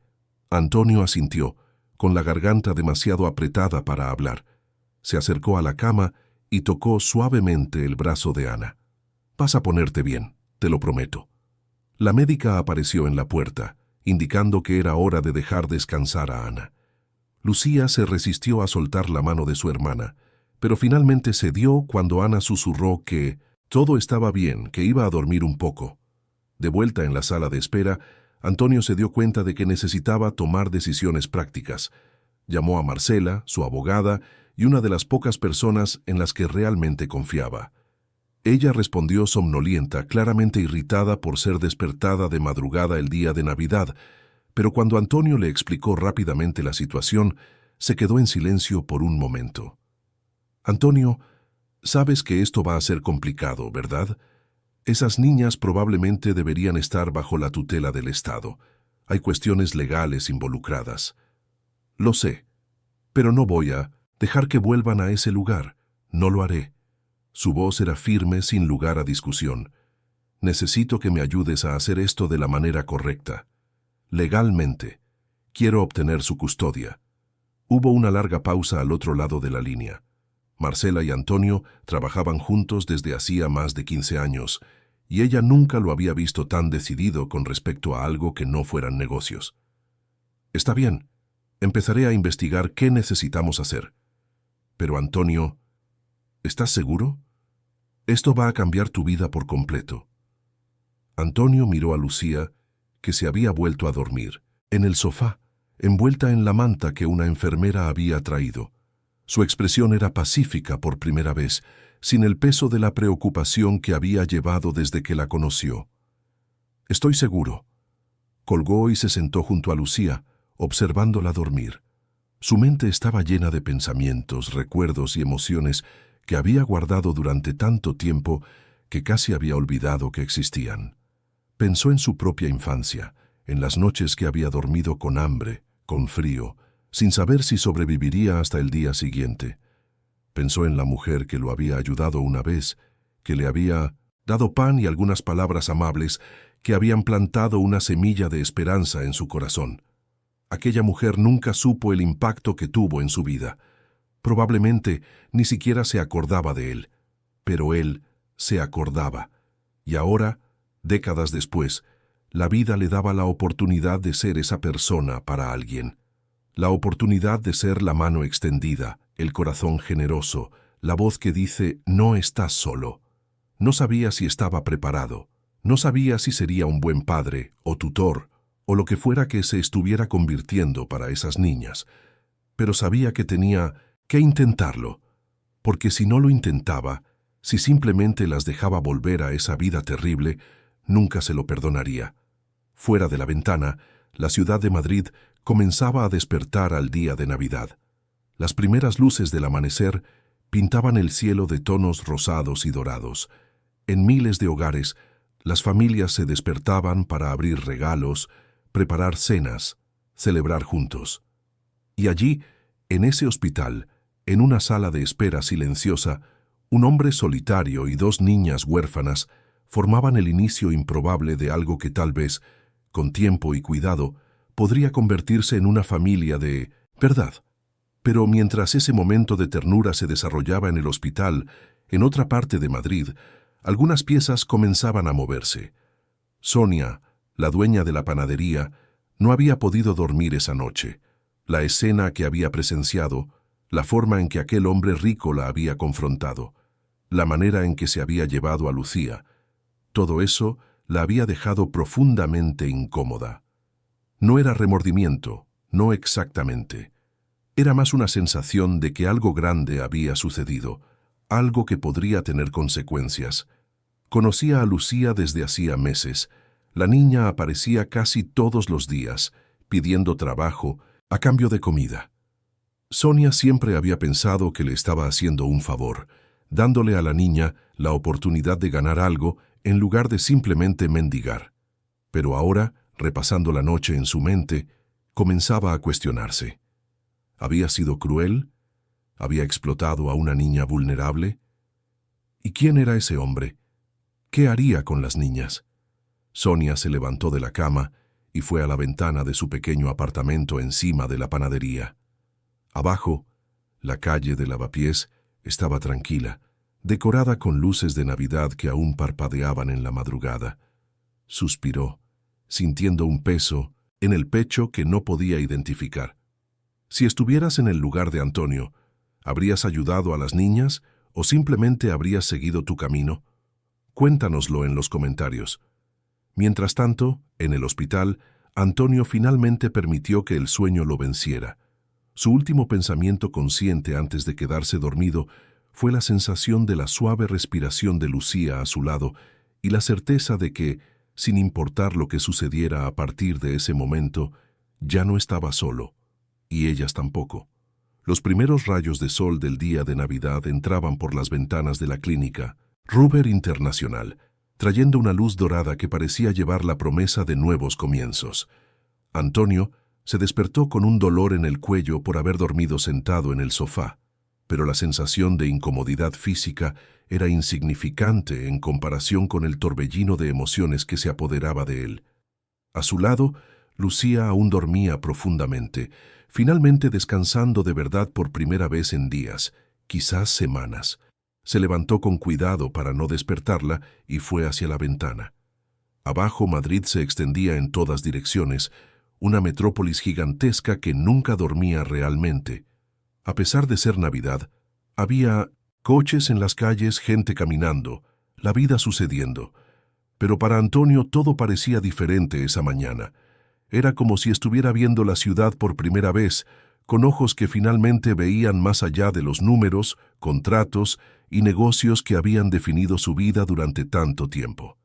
Antonio asintió, con la garganta demasiado apretada para hablar. Se acercó a la cama y tocó suavemente el brazo de Ana. «Vas a ponerte bien, te lo prometo». La médica apareció en la puerta, indicando que era hora de dejar descansar a Ana. Lucía se resistió a soltar la mano de su hermana, pero finalmente cedió cuando Ana susurró que todo estaba bien, que iba a dormir un poco. De vuelta en la sala de espera, Antonio se dio cuenta de que necesitaba tomar decisiones prácticas. Llamó a Marcela, su abogada, y una de las pocas personas en las que realmente confiaba. Ella respondió somnolienta, claramente irritada por ser despertada de madrugada el día de Navidad, pero cuando Antonio le explicó rápidamente la situación, se quedó en silencio por un momento. «Antonio, sabes que esto va a ser complicado, ¿verdad? Esas niñas probablemente deberían estar bajo la tutela del Estado. Hay cuestiones legales involucradas». «Lo sé, pero no voy a dejar que vuelvan a ese lugar. No lo haré». Su voz era firme, sin lugar a discusión. «Necesito que me ayudes a hacer esto de la manera correcta. Legalmente. Quiero obtener su custodia». Hubo una larga pausa al otro lado de la línea. Marcela y Antonio trabajaban juntos desde hacía más de 15 años, y ella nunca lo había visto tan decidido con respecto a algo que no fueran negocios. «Está bien, empezaré a investigar qué necesitamos hacer». «Pero Antonio, ¿estás seguro? Esto va a cambiar tu vida por completo». Antonio miró a Lucía, que se había vuelto a dormir, en el sofá, envuelta en la manta que una enfermera había traído. Su expresión era pacífica por primera vez, sin el peso de la preocupación que había llevado desde que la conoció. «Estoy seguro». Colgó y se sentó junto a Lucía, observándola dormir. Su mente estaba llena de pensamientos, recuerdos y emociones que había guardado durante tanto tiempo que casi había olvidado que existían. Pensó en su propia infancia, en las noches que había dormido con hambre, con frío, sin saber si sobreviviría hasta el día siguiente. Pensó en la mujer que lo había ayudado una vez, que le había dado pan y algunas palabras amables que habían plantado una semilla de esperanza en su corazón. Aquella mujer nunca supo el impacto que tuvo en su vida. Probablemente ni siquiera se acordaba de él, pero él se acordaba. Y ahora, décadas después, la vida le daba la oportunidad de ser esa persona para alguien. La oportunidad de ser la mano extendida, el corazón generoso, la voz que dice «no estás solo». No sabía si estaba preparado, no sabía si sería un buen padre o tutor o lo que fuera que se estuviera convirtiendo para esas niñas, pero sabía que tenía que intentarlo, porque si no lo intentaba, si simplemente las dejaba volver a esa vida terrible, nunca se lo perdonaría. Fuera de la ventana, la ciudad de Madrid comenzaba a despertar al día de Navidad. Las primeras luces del amanecer pintaban el cielo de tonos rosados y dorados. En miles de hogares, las familias se despertaban para abrir regalos, preparar cenas, celebrar juntos. Y allí, En ese hospital, en una sala de espera silenciosa, un hombre solitario y dos niñas huérfanas formaban el inicio improbable de algo que tal vez, con tiempo y cuidado, podría convertirse en una familia de verdad. Pero mientras ese momento de ternura se desarrollaba en el hospital, en otra parte de Madrid, algunas piezas comenzaban a moverse. Sonia, la dueña de la panadería, no había podido dormir esa noche. La escena que había presenciado, la forma en que aquel hombre rico la había confrontado, la manera en que se había llevado a Lucía, todo eso la había dejado profundamente incómoda. No era remordimiento, no exactamente. Era más una sensación de que algo grande había sucedido, algo que podría tener consecuencias. Conocía a Lucía desde hacía meses. La niña aparecía casi todos los días, pidiendo trabajo a cambio de comida. Sonia siempre había pensado que le estaba haciendo un favor, dándole a la niña la oportunidad de ganar algo en lugar de simplemente mendigar. Pero ahora, repasando la noche en su mente, comenzaba a cuestionarse. ¿Había sido cruel? ¿Había explotado a una niña vulnerable? ¿Y quién era ese hombre? ¿Qué haría con las niñas? Sonia se levantó de la cama y fue a la ventana de su pequeño apartamento encima de la panadería. Abajo, la calle de Lavapiés estaba tranquila, decorada con luces de Navidad que aún parpadeaban en la madrugada. Suspiró, sintiendo un peso en el pecho que no podía identificar. Si estuvieras en el lugar de Antonio, ¿habrías ayudado a las niñas o simplemente habrías seguido tu camino? Cuéntanoslo en los comentarios. Mientras tanto, en el hospital, Antonio finalmente permitió que el sueño lo venciera. Su último pensamiento consciente antes de quedarse dormido fue la sensación de la suave respiración de Lucía a su lado y la certeza de que, sin importar lo que sucediera a partir de ese momento, ya no estaba solo, y ellas tampoco. Los primeros rayos de sol del día de Navidad entraban por las ventanas de la clínica Ruber Internacional, trayendo una luz dorada que parecía llevar la promesa de nuevos comienzos. Antonio se despertó con un dolor en el cuello por haber dormido sentado en el sofá, pero la sensación de incomodidad física era insignificante en comparación con el torbellino de emociones que se apoderaba de él. A su lado, Lucía aún dormía profundamente, finalmente descansando de verdad por primera vez en días, quizás semanas. Se levantó con cuidado para no despertarla y fue hacia la ventana. Abajo Madrid se extendía en todas direcciones, una metrópolis gigantesca que nunca dormía realmente. A pesar de ser Navidad, había coches en las calles, gente caminando, la vida sucediendo. Pero para Antonio todo parecía diferente esa mañana. Era como si estuviera viendo la ciudad por primera vez, con ojos que finalmente veían más allá de los números, contratos y negocios que habían definido su vida durante tanto tiempo.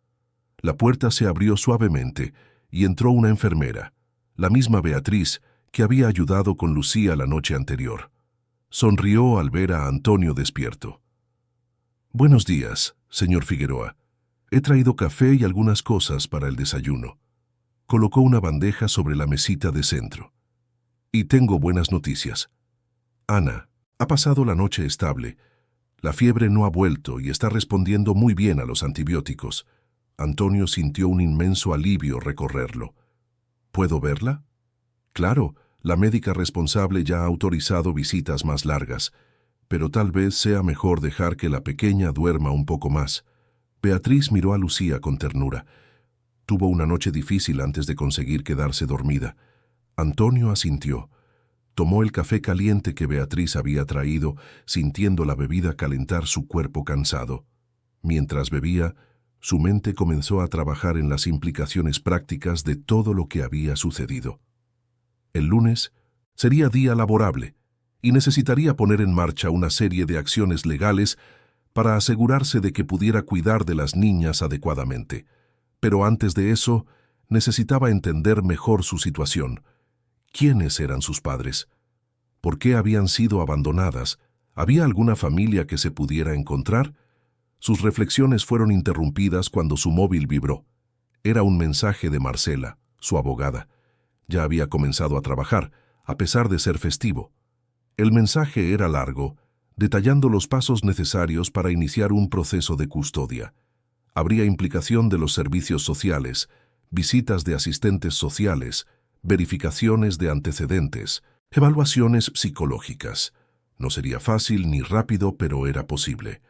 La puerta se abrió suavemente y entró una enfermera, la misma Beatriz que había ayudado con Lucía la noche anterior. Sonrió al ver a Antonio despierto. «Buenos días, señor Figueroa. He traído café y algunas cosas para el desayuno». Colocó una bandeja sobre la mesita de centro. «Y tengo buenas noticias. Ana ha pasado la noche estable. La fiebre no ha vuelto y está respondiendo muy bien a los antibióticos». Antonio sintió un inmenso alivio recorrerlo. «¿Puedo verla?» «Claro, la médica responsable ya ha autorizado visitas más largas, pero tal vez sea mejor dejar que la pequeña duerma un poco más». Beatriz miró a Lucía con ternura. Tuvo una noche difícil antes de conseguir quedarse dormida. Antonio asintió. Tomó el café caliente que Beatriz había traído, sintiendo la bebida calentar su cuerpo cansado. Mientras bebía, su mente comenzó a trabajar en las implicaciones prácticas de todo lo que había sucedido. El lunes sería día laborable y necesitaría poner en marcha una serie de acciones legales para asegurarse de que pudiera cuidar de las niñas adecuadamente. Pero antes de eso, necesitaba entender mejor su situación. ¿Quiénes eran sus padres? ¿Por qué habían sido abandonadas? ¿Había alguna familia que se pudiera encontrar? Sus reflexiones fueron interrumpidas cuando su móvil vibró. Era un mensaje de Marcela, su abogada. Ya había comenzado a trabajar, a pesar de ser festivo. El mensaje era largo, detallando los pasos necesarios para iniciar un proceso de custodia. Habría implicación de los servicios sociales, visitas de asistentes sociales, verificaciones de antecedentes, evaluaciones psicológicas. No sería fácil ni rápido, pero era posible.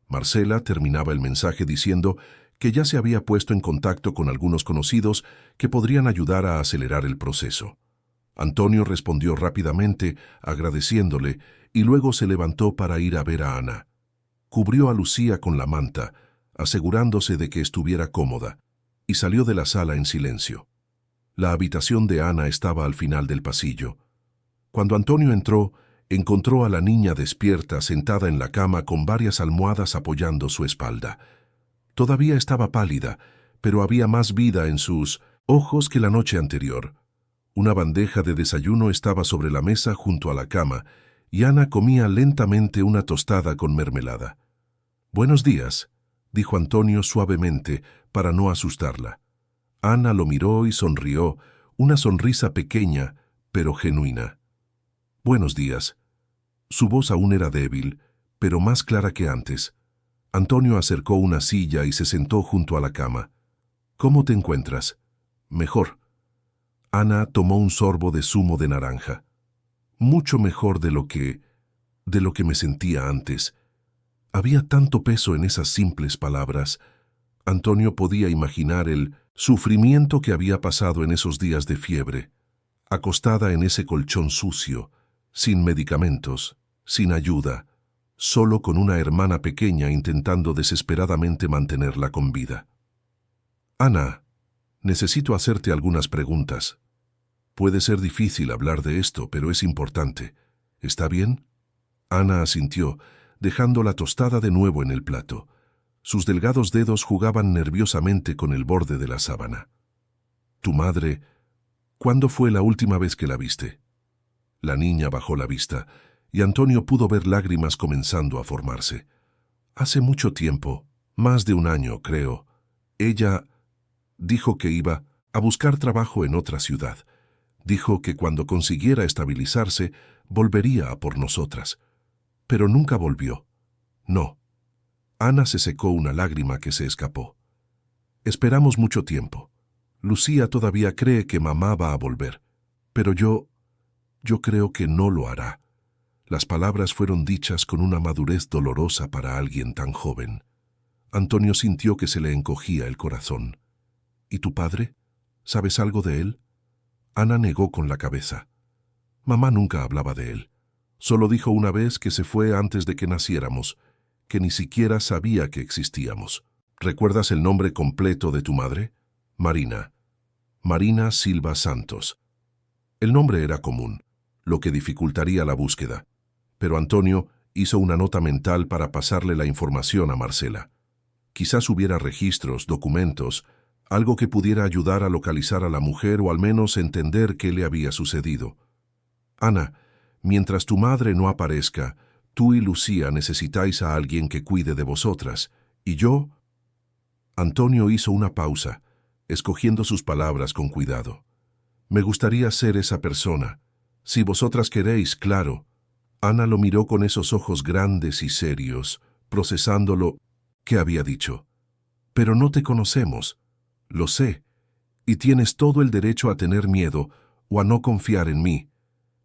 Marcela terminaba el mensaje diciendo que ya se había puesto en contacto con algunos conocidos que podrían ayudar a acelerar el proceso. Antonio respondió rápidamente, agradeciéndole, y luego se levantó para ir a ver a Ana. Cubrió a Lucía con la manta, asegurándose de que estuviera cómoda, y salió de la sala en silencio. La habitación de Ana estaba al final del pasillo. Cuando Antonio entró, encontró a la niña despierta, sentada en la cama con varias almohadas apoyando su espalda. Todavía estaba pálida, pero había más vida en sus ojos que la noche anterior. Una bandeja de desayuno estaba sobre la mesa junto a la cama, y Ana comía lentamente una tostada con mermelada. «Buenos días», dijo Antonio suavemente, para no asustarla. Ana lo miró y sonrió, una sonrisa pequeña, pero genuina. «Buenos días». Su voz aún era débil, pero más clara que antes. Antonio acercó una silla y se sentó junto a la cama. «¿Cómo te encuentras?» «Mejor». Ana tomó un sorbo de zumo de naranja. «Mucho mejor de lo que me sentía antes». Había tanto peso en esas simples palabras. Antonio podía imaginar el sufrimiento que había pasado en esos días de fiebre, acostada en ese colchón sucio, sin medicamentos, sin ayuda, solo con una hermana pequeña intentando desesperadamente mantenerla con vida. «Ana, necesito hacerte algunas preguntas. Puede ser difícil hablar de esto, pero es importante. ¿Está bien?» Ana asintió, dejando la tostada de nuevo en el plato. Sus delgados dedos jugaban nerviosamente con el borde de la sábana. «Tu madre, ¿cuándo fue la última vez que la viste?» La niña bajó la vista, y Antonio pudo ver lágrimas comenzando a formarse. «Hace mucho tiempo, más de un año, creo. Ella dijo que iba a buscar trabajo en otra ciudad. Dijo que cuando consiguiera estabilizarse, volvería a por nosotras. Pero nunca volvió. No». Ana se secó una lágrima que se escapó. «Esperamos mucho tiempo. Lucía todavía cree que mamá va a volver. Pero yo creo que no lo hará». Las palabras fueron dichas con una madurez dolorosa para alguien tan joven. Antonio sintió que se le encogía el corazón. «¿Y tu padre? ¿Sabes algo de él?» Ana negó con la cabeza. «Mamá nunca hablaba de él. Solo dijo una vez que se fue antes de que naciéramos, que ni siquiera sabía que existíamos». «¿Recuerdas el nombre completo de tu madre?» «Marina. Marina Silva Santos». El nombre era común, lo que dificultaría la búsqueda. Pero Antonio hizo una nota mental para pasarle la información a Marcela. Quizás hubiera registros, documentos, algo que pudiera ayudar a localizar a la mujer o al menos entender qué le había sucedido. «Ana, mientras tu madre no aparezca, tú y Lucía necesitáis a alguien que cuide de vosotras, y yo...» Antonio hizo una pausa, escogiendo sus palabras con cuidado. «Me gustaría ser esa persona. Si vosotras queréis, claro». Ana lo miró con esos ojos grandes y serios, procesándolo. ¿Qué había dicho? «Pero no te conocemos. Lo sé. Y tienes todo el derecho a tener miedo o a no confiar en mí.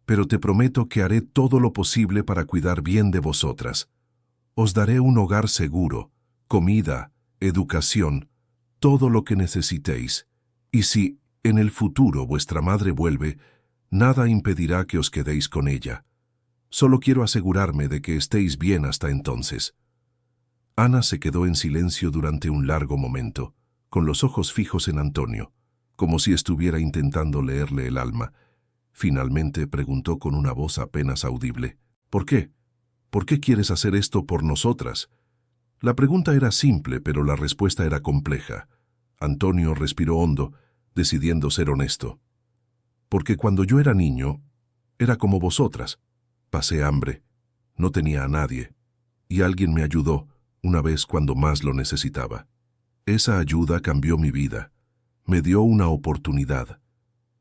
Pero te prometo que haré todo lo posible para cuidar bien de vosotras. Os daré un hogar seguro, comida, educación, todo lo que necesitéis. Y si, en el futuro, vuestra madre vuelve, nada impedirá que os quedéis con ella. Solo quiero asegurarme de que estéis bien hasta entonces». Ana se quedó en silencio durante un largo momento, con los ojos fijos en Antonio, como si estuviera intentando leerle el alma. Finalmente preguntó con una voz apenas audible: «¿Por qué? ¿Por qué quieres hacer esto por nosotras?» La pregunta era simple, pero la respuesta era compleja. Antonio respiró hondo, decidiendo ser honesto. «Porque cuando yo era niño, era como vosotras. Pasé hambre, no tenía a nadie, y alguien me ayudó una vez cuando más lo necesitaba. Esa ayuda cambió mi vida, me dio una oportunidad.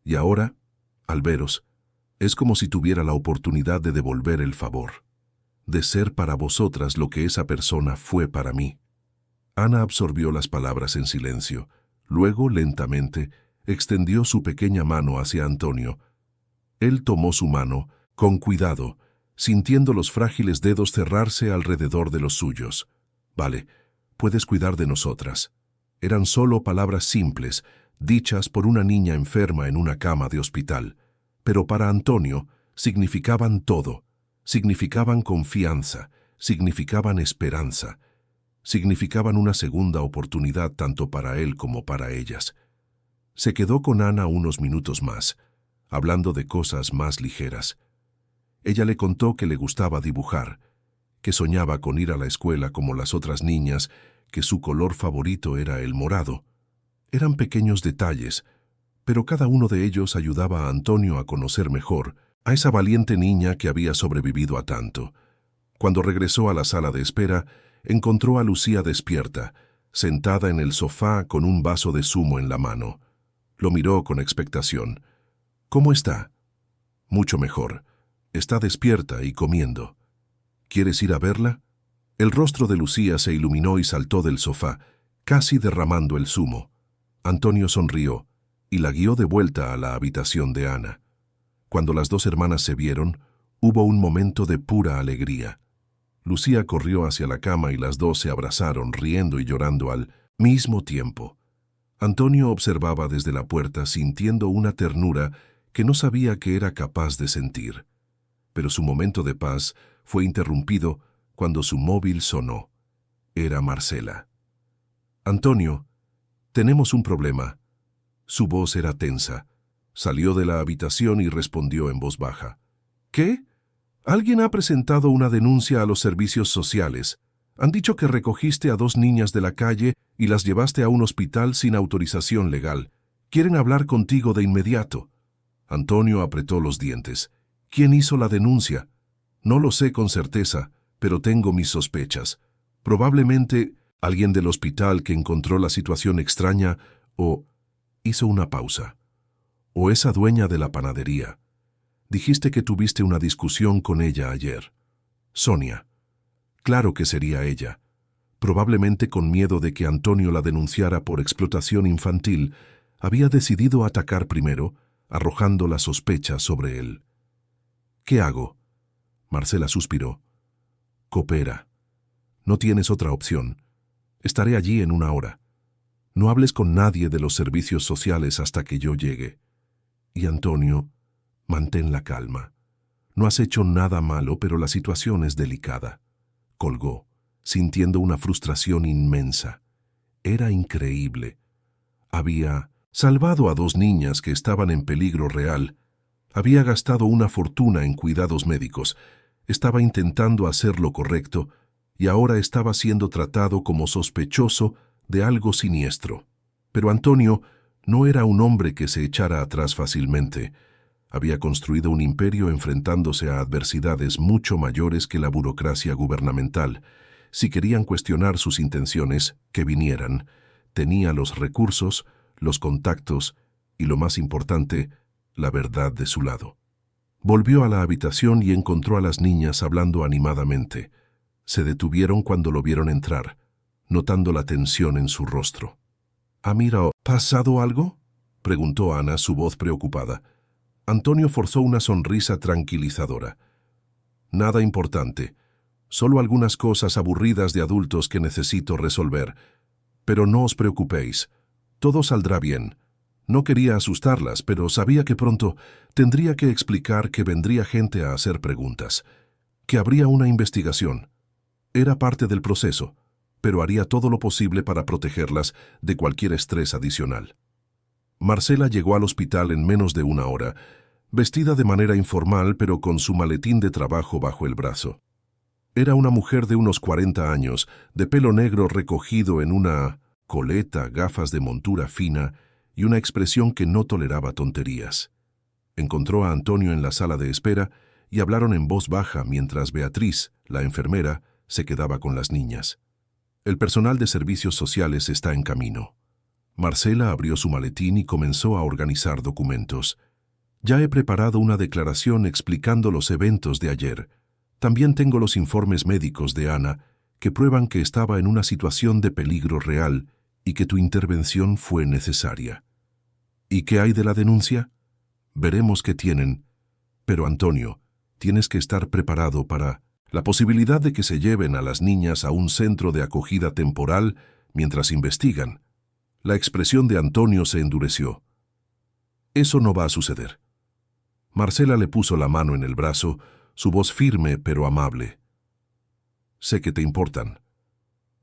Y ahora, al veros, Es como si tuviera la oportunidad de devolver el favor, de ser para vosotras lo que esa persona fue para mí. Ana absorbió las palabras en silencio. Luego, lentamente, extendió su pequeña mano hacia Antonio. Él tomó su mano, con cuidado, sintiendo los frágiles dedos cerrarse alrededor de los suyos. Vale, puedes cuidar de nosotras. Eran solo palabras simples, dichas por una niña enferma en una cama de hospital. Pero para Antonio significaban todo. Significaban confianza, significaban esperanza, significaban una segunda oportunidad tanto para él como para ellas. Se quedó con Ana unos minutos más, hablando de cosas más ligeras. Ella le contó que le gustaba dibujar, que soñaba con ir a la escuela como las otras niñas, que su color favorito era el morado. Eran pequeños detalles, pero cada uno de ellos ayudaba a Antonio a conocer mejor a esa valiente niña que había sobrevivido a tanto. Cuando regresó a la sala de espera, encontró a Lucía despierta, sentada en el sofá con un vaso de zumo en la mano. Lo miró con expectación. «¿Cómo está?» «Mucho mejor. Está despierta y comiendo. ¿Quieres ir a verla?» El rostro de Lucía se iluminó y saltó del sofá, casi derramando el zumo. Antonio sonrió y la guió de vuelta a la habitación de Ana. Cuando las dos hermanas se vieron, hubo un momento de pura alegría. Lucía corrió hacia la cama y las dos se abrazaron, riendo y llorando al mismo tiempo. Antonio observaba desde la puerta, sintiendo una ternura que no sabía que era capaz de sentir. Pero su momento de paz fue interrumpido cuando su móvil sonó. Era Marcela. «Antonio, tenemos un problema». Su voz era tensa. Salió de la habitación y respondió en voz baja. «¿Qué? Alguien ha presentado una denuncia a los servicios sociales. Han dicho que recogiste a 2 niñas de la calle y las llevaste a un hospital sin autorización legal. Quieren hablar contigo de inmediato». Antonio apretó los dientes. «¿Quién hizo la denuncia?» «No lo sé con certeza, pero tengo mis sospechas. Probablemente alguien del hospital que encontró la situación extraña o...» Hizo una pausa. «O esa dueña de la panadería. Dijiste que tuviste una discusión con ella ayer. Sonia. Claro que sería ella. Probablemente con miedo de que Antonio la denunciara por explotación infantil, había decidido atacar primero, arrojando la sospecha sobre él. ¿Qué hago?» Marcela suspiró. «Coopera. No tienes otra opción. Estaré allí en 1 hora. No hables con nadie de los servicios sociales hasta que yo llegue. Y Antonio, mantén la calma. No has hecho nada malo, pero la situación es delicada». Colgó, sintiendo una frustración inmensa. Era increíble. Había salvado a 2 niñas que estaban en peligro real. Había gastado una fortuna en cuidados médicos. Estaba intentando hacer lo correcto y ahora estaba siendo tratado como sospechoso de algo siniestro. Pero Antonio no era un hombre que se echara atrás fácilmente. Había construido un imperio enfrentándose a adversidades mucho mayores que la burocracia gubernamental. Si querían cuestionar sus intenciones, que vinieran. Tenía los recursos, los contactos y, lo más importante, la verdad de su lado. Volvió a la habitación y encontró a las niñas hablando animadamente. Se detuvieron cuando lo vieron entrar, notando la tensión en su rostro. «Amira, ¿pasado algo?», preguntó Ana, su voz preocupada. Antonio forzó una sonrisa tranquilizadora. «Nada importante. Solo algunas cosas aburridas de adultos que necesito resolver. Pero no os preocupéis. Todo saldrá bien». No quería asustarlas, pero sabía que pronto tendría que explicar que vendría gente a hacer preguntas, que habría una investigación. Era parte del proceso, pero haría todo lo posible para protegerlas de cualquier estrés adicional. Marcela llegó al hospital en menos de 1 hora, vestida de manera informal pero con su maletín de trabajo bajo el brazo. Era una mujer de unos 40 años, de pelo negro recogido en una coleta, gafas de montura fina y una expresión que no toleraba tonterías. Encontró a Antonio en la sala de espera y hablaron en voz baja mientras Beatriz, la enfermera, se quedaba con las niñas. «El personal de servicios sociales está en camino». Marcela abrió su maletín y comenzó a organizar documentos. Ya he preparado una declaración explicando los eventos de ayer. También tengo los informes médicos de Ana, que prueban que estaba en una situación de peligro real y que tu intervención fue necesaria. ¿Y qué hay de la denuncia? Veremos qué tienen. Pero, Antonio, tienes que estar preparado para la posibilidad de que se lleven a las niñas a un centro de acogida temporal mientras investigan. La expresión de Antonio se endureció. Eso no va a suceder. Marcela le puso la mano en el brazo, su voz firme pero amable. Sé que te importan,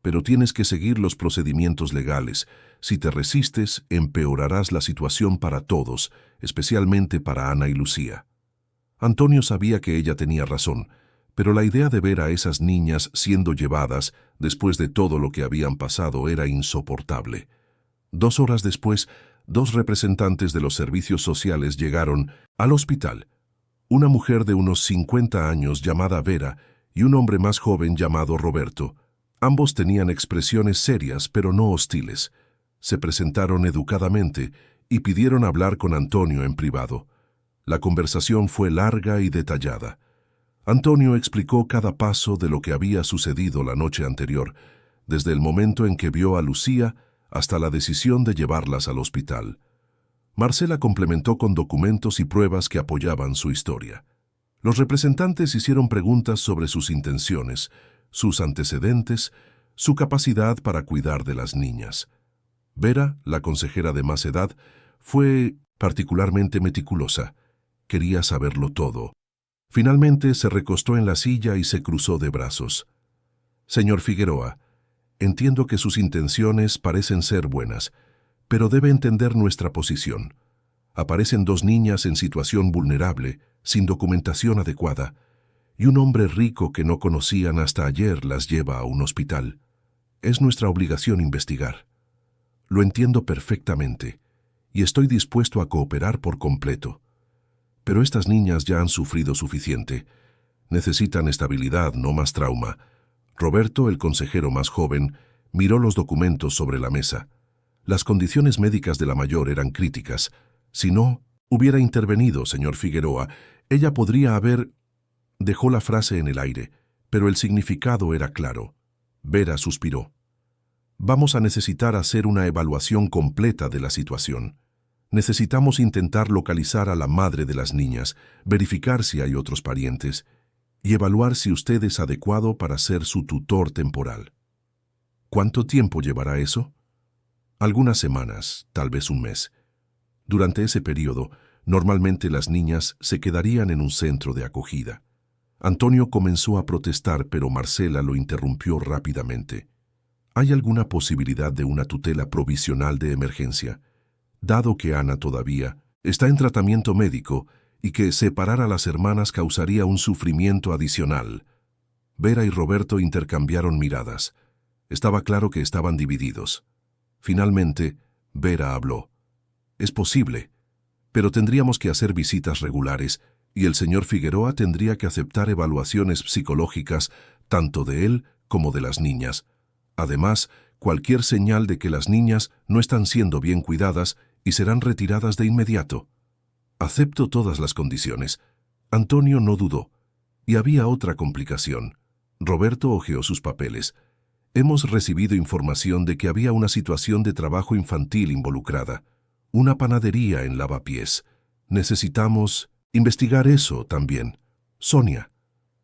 pero tienes que seguir los procedimientos legales. Si te resistes, empeorarás la situación para todos, especialmente para Ana y Lucía. Antonio sabía que ella tenía razón, pero la idea de ver a esas niñas siendo llevadas, después de todo lo que habían pasado, era insoportable. 2 horas después, 2 representantes de los servicios sociales llegaron al hospital. Una mujer de unos 50 años llamada Vera y un hombre más joven llamado Roberto. Ambos tenían expresiones serias, pero no hostiles. Se presentaron educadamente y pidieron hablar con Antonio en privado. La conversación fue larga y detallada. Antonio explicó cada paso de lo que había sucedido la noche anterior, desde el momento en que vio a Lucía hasta la decisión de llevarlas al hospital. Marcela complementó con documentos y pruebas que apoyaban su historia. Los representantes hicieron preguntas sobre sus intenciones, sus antecedentes, su capacidad para cuidar de las niñas. Vera, la consejera de más edad, fue particularmente meticulosa. Quería saberlo todo. Finalmente se recostó en la silla y se cruzó de brazos. Señor Figueroa, entiendo que sus intenciones parecen ser buenas, pero debe entender nuestra posición. Aparecen 2 niñas en situación vulnerable, sin documentación adecuada, y un hombre rico que no conocían hasta ayer las lleva a un hospital. Es nuestra obligación investigar. Lo entiendo perfectamente, y estoy dispuesto a cooperar por completo. Pero estas niñas ya han sufrido suficiente. Necesitan estabilidad, no más trauma. Roberto, el consejero más joven, miró los documentos sobre la mesa. Las condiciones médicas de la mayor eran críticas. Si no hubiera intervenido, señor Figueroa, ella podría haber... Dejó la frase en el aire, pero el significado era claro. Vera suspiró. Vamos a necesitar hacer una evaluación completa de la situación. Necesitamos intentar localizar a la madre de las niñas, verificar si hay otros parientes y evaluar si usted es adecuado para ser su tutor temporal. ¿Cuánto tiempo llevará eso? Algunas semanas, tal vez un mes. Durante ese periodo, normalmente las niñas se quedarían en un centro de acogida. Antonio comenzó a protestar, pero Marcela lo interrumpió rápidamente. ¿Hay alguna posibilidad de una tutela provisional de emergencia? Dado que Ana todavía está en tratamiento médico y que separar a las hermanas causaría un sufrimiento adicional. Vera y Roberto intercambiaron miradas. Estaba claro que estaban divididos. Finalmente, Vera habló. Es posible, pero tendríamos que hacer visitas regulares y el señor Figueroa tendría que aceptar evaluaciones psicológicas tanto de él como de las niñas. Además, cualquier señal de que las niñas no están siendo bien cuidadas y serán retiradas de inmediato. Acepto todas las condiciones. Antonio no dudó. Y había otra complicación. Roberto hojeó sus papeles. Hemos recibido información de que había una situación de trabajo infantil involucrada. Una panadería en Lavapiés. Necesitamos investigar eso también. Sonia.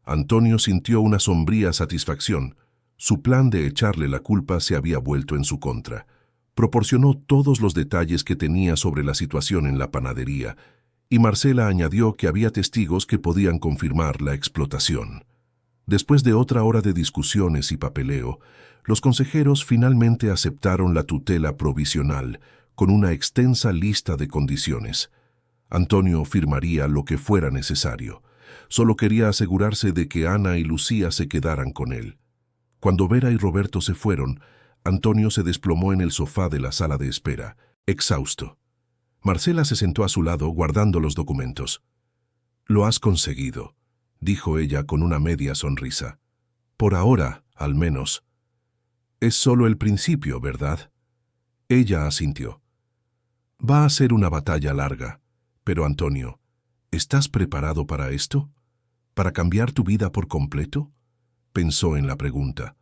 Antonio sintió una sombría satisfacción. Su plan de echarle la culpa se había vuelto en su contra. Proporcionó todos los detalles que tenía sobre la situación en la panadería, y Marcela añadió que había testigos que podían confirmar la explotación. Después de otra hora de discusiones y papeleo, los consejeros finalmente aceptaron la tutela provisional con una extensa lista de condiciones. Antonio firmaría lo que fuera necesario. Solo quería asegurarse de que Ana y Lucía se quedaran con él. Cuando Vera y Roberto se fueron, Antonio se desplomó en el sofá de la sala de espera, exhausto. Marcela se sentó a su lado guardando los documentos. «Lo has conseguido», dijo ella con una media sonrisa. «Por ahora, al menos». «Es solo el principio, ¿verdad?» Ella asintió. «Va a ser una batalla larga, pero Antonio, ¿Estás preparado para esto? ¿Para cambiar tu vida por completo? Pensó en la pregunta.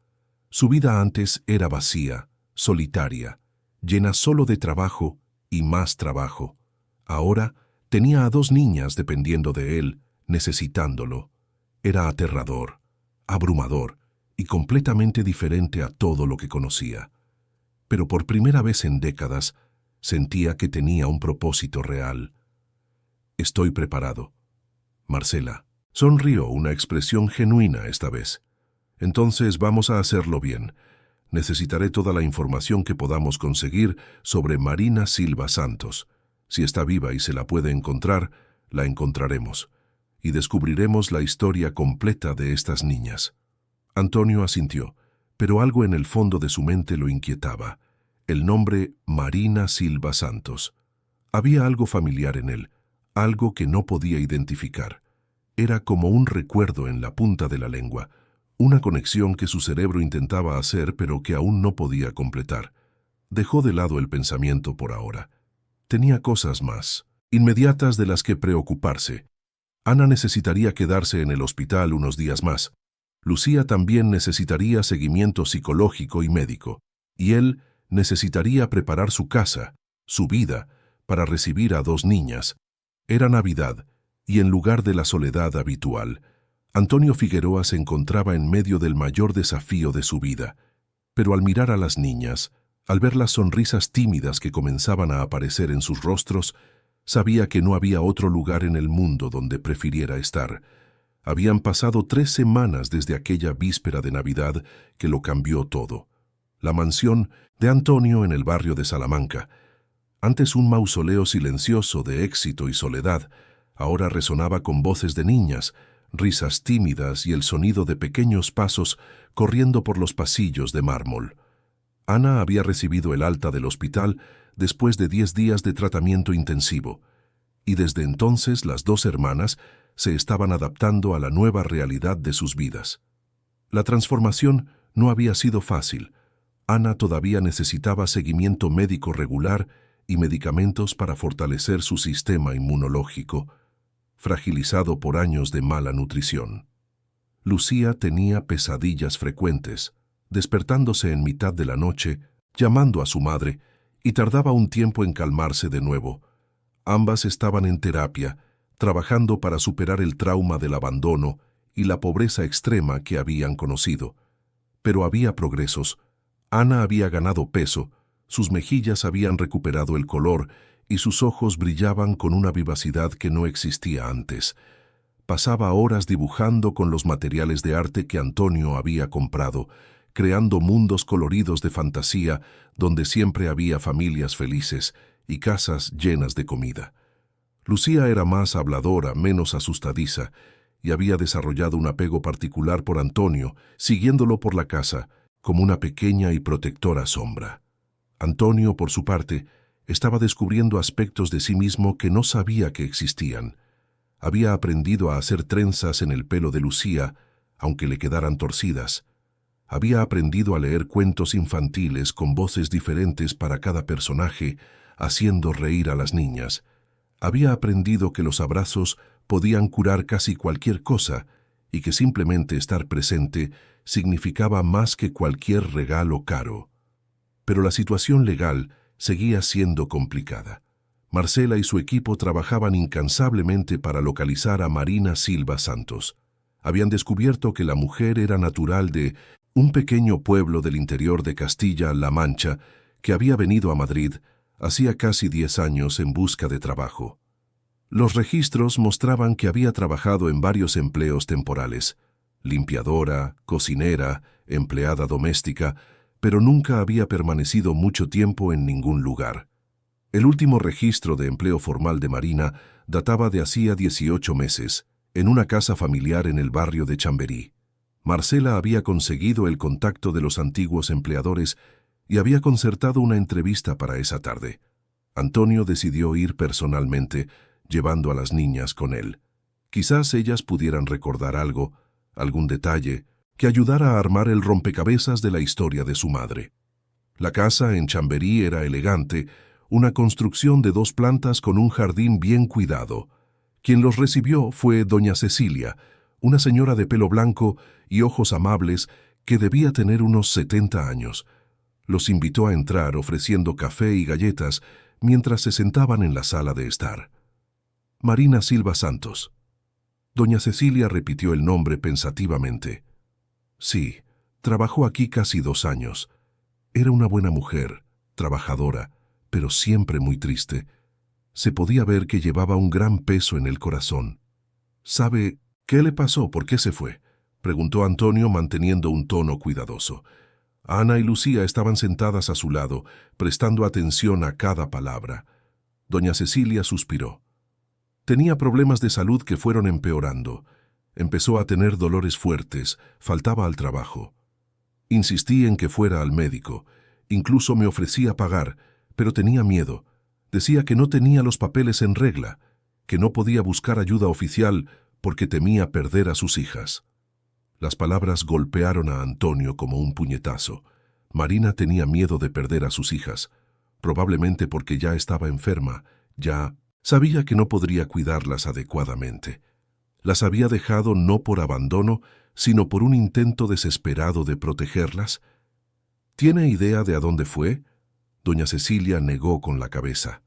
Su vida antes era vacía, solitaria, llena solo de trabajo y más trabajo. Ahora tenía a 2 niñas dependiendo de él, necesitándolo. Era aterrador, abrumador y completamente diferente a todo lo que conocía. Pero por primera vez en décadas, sentía que tenía un propósito real. Estoy preparado. Marcela sonrió, una expresión genuina esta vez. Entonces vamos a hacerlo bien. Necesitaré toda la información que podamos conseguir sobre Marina Silva Santos. Si está viva y se la puede encontrar, la encontraremos. Y descubriremos la historia completa de estas niñas. Antonio asintió, pero algo en el fondo de su mente lo inquietaba. El nombre Marina Silva Santos. Había algo familiar en él, algo que no podía identificar. Era como un recuerdo en la punta de la lengua, una conexión que su cerebro intentaba hacer pero que aún no podía completar. Dejó de lado el pensamiento por ahora. Tenía cosas más inmediatas de las que preocuparse. Ana necesitaría quedarse en el hospital unos días más. Lucía también necesitaría seguimiento psicológico y médico. Y él necesitaría preparar su casa, su vida, para recibir a 2 niñas. Era Navidad, y en lugar de la soledad habitual, Antonio Figueroa se encontraba en medio del mayor desafío de su vida. Pero al mirar a las niñas, al ver las sonrisas tímidas que comenzaban a aparecer en sus rostros, sabía que no había otro lugar en el mundo donde prefiriera estar. Habían pasado 3 semanas desde aquella víspera de Navidad que lo cambió todo. La mansión de Antonio en el barrio de Salamanca, antes un mausoleo silencioso de éxito y soledad, ahora resonaba con voces de niñas, risas tímidas y el sonido de pequeños pasos corriendo por los pasillos de mármol. Ana había recibido el alta del hospital después de 10 días de tratamiento intensivo, y desde entonces las 2 hermanas se estaban adaptando a la nueva realidad de sus vidas. La transformación no había sido fácil. Ana todavía necesitaba seguimiento médico regular y medicamentos para fortalecer su sistema inmunológico, fragilizado por años de mala nutrición. Lucía tenía pesadillas frecuentes, despertándose en mitad de la noche, llamando a su madre, y tardaba un tiempo en calmarse de nuevo. Ambas estaban en terapia, trabajando para superar el trauma del abandono y la pobreza extrema que habían conocido. Pero había progresos. Ana había ganado peso, sus mejillas habían recuperado el color y sus ojos brillaban con una vivacidad que no existía antes. Pasaba horas dibujando con los materiales de arte que Antonio había comprado, creando mundos coloridos de fantasía donde siempre había familias felices y casas llenas de comida. Lucía era más habladora, menos asustadiza, y había desarrollado un apego particular por Antonio, siguiéndolo por la casa, como una pequeña y protectora sombra. Antonio, por su parte, estaba descubriendo aspectos de sí mismo que no sabía que existían. Había aprendido a hacer trenzas en el pelo de Lucía, aunque le quedaran torcidas. Había aprendido a leer cuentos infantiles con voces diferentes para cada personaje, haciendo reír a las niñas. Había aprendido que los abrazos podían curar casi cualquier cosa y que simplemente estar presente significaba más que cualquier regalo caro. Pero la situación legal seguía siendo complicada. Marcela y su equipo trabajaban incansablemente para localizar a Marina Silva Santos. Habían descubierto que la mujer era natural de un pequeño pueblo del interior de Castilla-La Mancha que había venido a Madrid hacía casi 10 años en busca de trabajo. Los registros mostraban que había trabajado en varios empleos temporales: limpiadora, cocinera, empleada doméstica, pero nunca había permanecido mucho tiempo en ningún lugar. El último registro de empleo formal de Marina databa de hacía 18 meses, en una casa familiar en el barrio de Chamberí. Marcela había conseguido el contacto de los antiguos empleadores y había concertado una entrevista para esa tarde. Antonio decidió ir personalmente, llevando a las niñas con él. Quizás ellas pudieran recordar algo, algún detalle, que ayudara a armar el rompecabezas de la historia de su madre. La casa en Chamberí era elegante, una construcción de 2 plantas con un jardín bien cuidado. Quien los recibió fue doña Cecilia, una señora de pelo blanco y ojos amables que debía tener unos 70 años. Los invitó a entrar ofreciendo café y galletas mientras se sentaban en la sala de estar. Marina Silva Santos. Doña Cecilia repitió el nombre pensativamente. Sí, trabajó aquí casi 2 años. Era una buena mujer, trabajadora, pero siempre muy triste. Se podía ver que llevaba un gran peso en el corazón. ¿Sabe qué le pasó? ¿Por qué se fue?, preguntó Antonio manteniendo un tono cuidadoso. Ana y Lucía estaban sentadas a su lado, prestando atención a cada palabra. Doña Cecilia suspiró. Tenía problemas de salud que fueron empeorando. Empezó a tener dolores fuertes, faltaba al trabajo. Insistí en que fuera al médico. Incluso me ofrecía pagar, pero tenía miedo. Decía que no tenía los papeles en regla, que no podía buscar ayuda oficial porque temía perder a sus hijas. Las palabras golpearon a Antonio como un puñetazo. Marina tenía miedo de perder a sus hijas, probablemente porque ya estaba enferma, ya sabía que no podría cuidarlas adecuadamente. Las había dejado no por abandono, sino por un intento desesperado de protegerlas. ¿Tiene idea de a dónde fue? Doña Cecilia negó con la cabeza.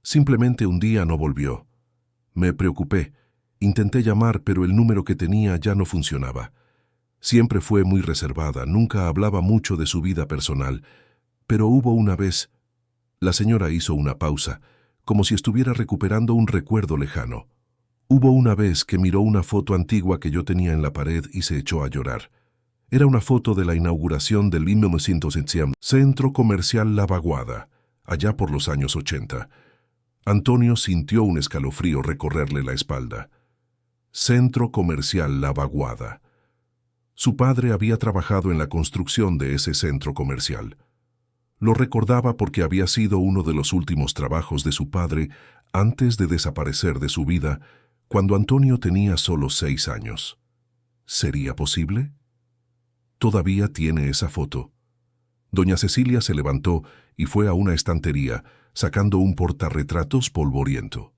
Simplemente un día no volvió. Me preocupé. Intenté llamar, pero el número que tenía ya no funcionaba. Siempre fue muy reservada, nunca hablaba mucho de su vida personal, pero hubo una vez... La señora hizo una pausa, como si estuviera recuperando un recuerdo lejano. Hubo una vez que miró una foto antigua que yo tenía en la pared y se echó a llorar. Era una foto de la inauguración del 1900 Centro Comercial La Vaguada, allá por los años 80. Antonio sintió un escalofrío recorrerle la espalda. Centro Comercial La Vaguada. Su padre había trabajado en la construcción de ese centro comercial. Lo recordaba porque había sido uno de los últimos trabajos de su padre antes de desaparecer de su vida, cuando Antonio tenía solo 6 años. ¿Sería posible? Todavía tiene esa foto. Doña Cecilia se levantó y fue a una estantería, sacando un portarretratos polvoriento.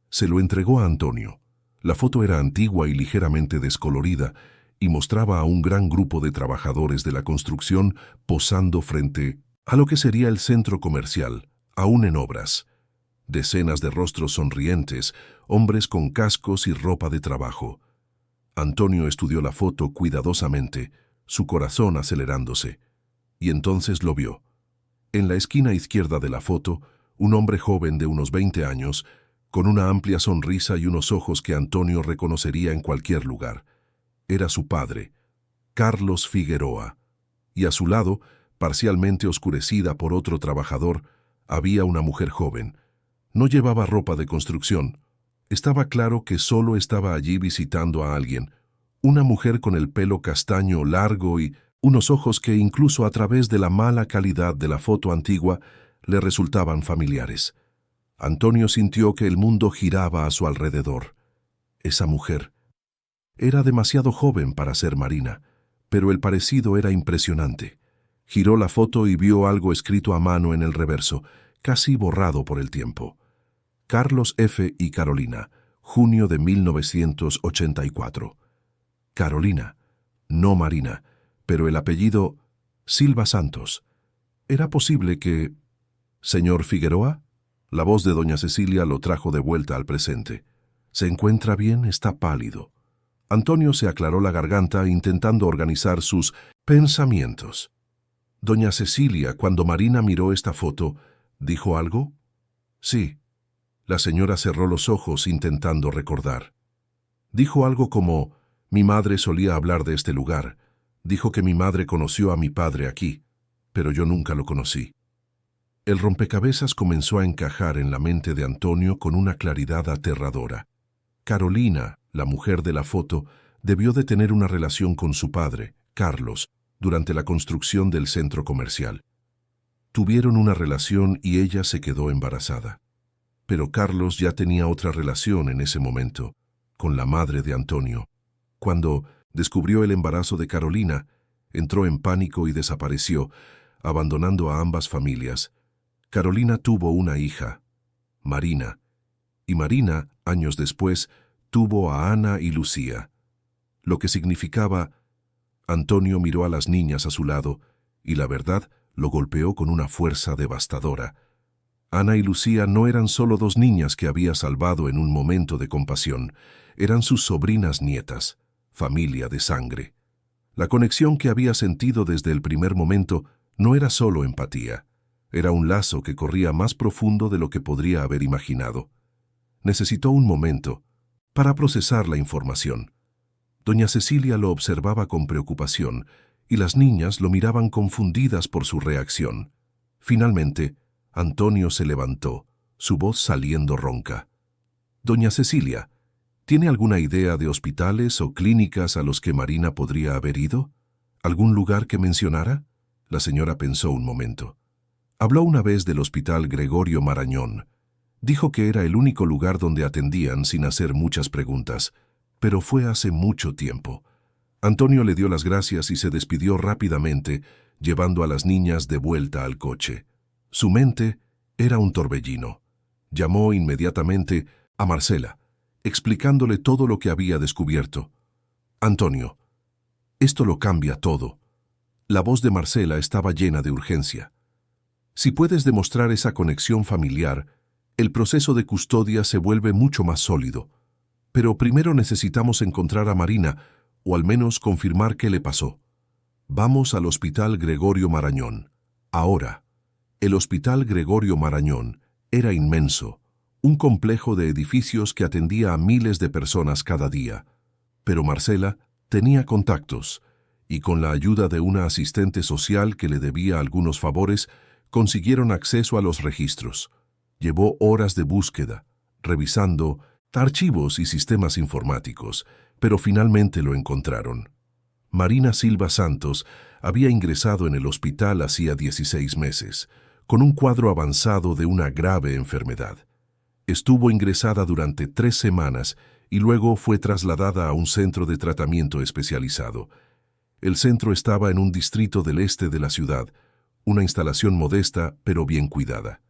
Se lo entregó a Antonio. La foto era antigua y ligeramente descolorida, y mostraba a un gran grupo de trabajadores de la construcción posando frente a lo que sería el centro comercial, aún en obras. Decenas de rostros sonrientes, hombres con cascos y ropa de trabajo. Antonio estudió la foto cuidadosamente, su corazón acelerándose, y entonces lo vio. En la esquina izquierda de la foto, un hombre joven de unos 20 años, con una amplia sonrisa y unos ojos que Antonio reconocería en cualquier lugar. Era su padre, Carlos Figueroa, y a su lado, parcialmente oscurecida por otro trabajador, había una mujer joven. No llevaba ropa de construcción. Estaba claro que solo estaba allí visitando a alguien, una mujer con el pelo castaño largo y unos ojos que incluso a través de la mala calidad de la foto antigua le resultaban familiares. Antonio sintió que el mundo giraba a su alrededor. Esa mujer era demasiado joven para ser Marina, pero el parecido era impresionante. Giró la foto y vio algo escrito a mano en el reverso, casi borrado por el tiempo. Carlos F. y Carolina, junio de 1984. Carolina, no Marina, pero el apellido Silva Santos. ¿Era posible que... ¿Señor Figueroa? La voz de doña Cecilia lo trajo de vuelta al presente. ¿Se encuentra bien? Está pálido. Antonio se aclaró la garganta intentando organizar sus pensamientos. Doña Cecilia, cuando Marina miró esta foto, ¿dijo algo? Sí. La señora cerró los ojos intentando recordar. Dijo algo como, mi madre solía hablar de este lugar. Dijo que mi madre conoció a mi padre aquí, pero yo nunca lo conocí. El rompecabezas comenzó a encajar en la mente de Antonio con una claridad aterradora. Carolina, la mujer de la foto, debió de tener una relación con su padre, Carlos, durante la construcción del centro comercial. Tuvieron una relación y ella se quedó embarazada. Pero Carlos ya tenía otra relación en ese momento, con la madre de Antonio. Cuando descubrió el embarazo de Carolina, entró en pánico y desapareció, abandonando a ambas familias. Carolina tuvo una hija, Marina, y Marina, años después, tuvo a Ana y Lucía. Lo que significaba... Antonio miró a las niñas a su lado, y la verdad lo golpeó con una fuerza devastadora. Ana y Lucía no eran solo dos niñas que había salvado en un momento de compasión, eran sus sobrinas nietas, familia de sangre. La conexión que había sentido desde el primer momento no era solo empatía, era un lazo que corría más profundo de lo que podría haber imaginado. Necesitó un momento para procesar la información. Doña Cecilia lo observaba con preocupación y las niñas lo miraban confundidas por su reacción. Finalmente, Antonio se levantó, su voz saliendo ronca. «Doña Cecilia, ¿tiene alguna idea de hospitales o clínicas a los que Marina podría haber ido? ¿Algún lugar que mencionara?» La señora pensó un momento. Habló una vez del Hospital Gregorio Marañón. Dijo que era el único lugar donde atendían sin hacer muchas preguntas, pero fue hace mucho tiempo. Antonio le dio las gracias y se despidió rápidamente, llevando a las niñas de vuelta al coche. Su mente era un torbellino. Llamó inmediatamente a Marcela, explicándole todo lo que había descubierto. «Antonio, esto lo cambia todo». La voz de Marcela estaba llena de urgencia. «Si puedes demostrar esa conexión familiar, el proceso de custodia se vuelve mucho más sólido. Pero primero necesitamos encontrar a Marina, o al menos confirmar qué le pasó. Vamos al Hospital Gregorio Marañón. Ahora». El Hospital Gregorio Marañón era inmenso, un complejo de edificios que atendía a miles de personas cada día. Pero Marcela tenía contactos, y con la ayuda de una asistente social que le debía algunos favores, consiguieron acceso a los registros. Llevó horas de búsqueda, revisando archivos y sistemas informáticos, pero finalmente lo encontraron. Marina Silva Santos había ingresado en el hospital hacía 16 meses, con un cuadro avanzado de una grave enfermedad. Estuvo ingresada durante 3 semanas y luego fue trasladada a un centro de tratamiento especializado. El centro estaba en un distrito del este de la ciudad, una instalación modesta pero bien cuidada.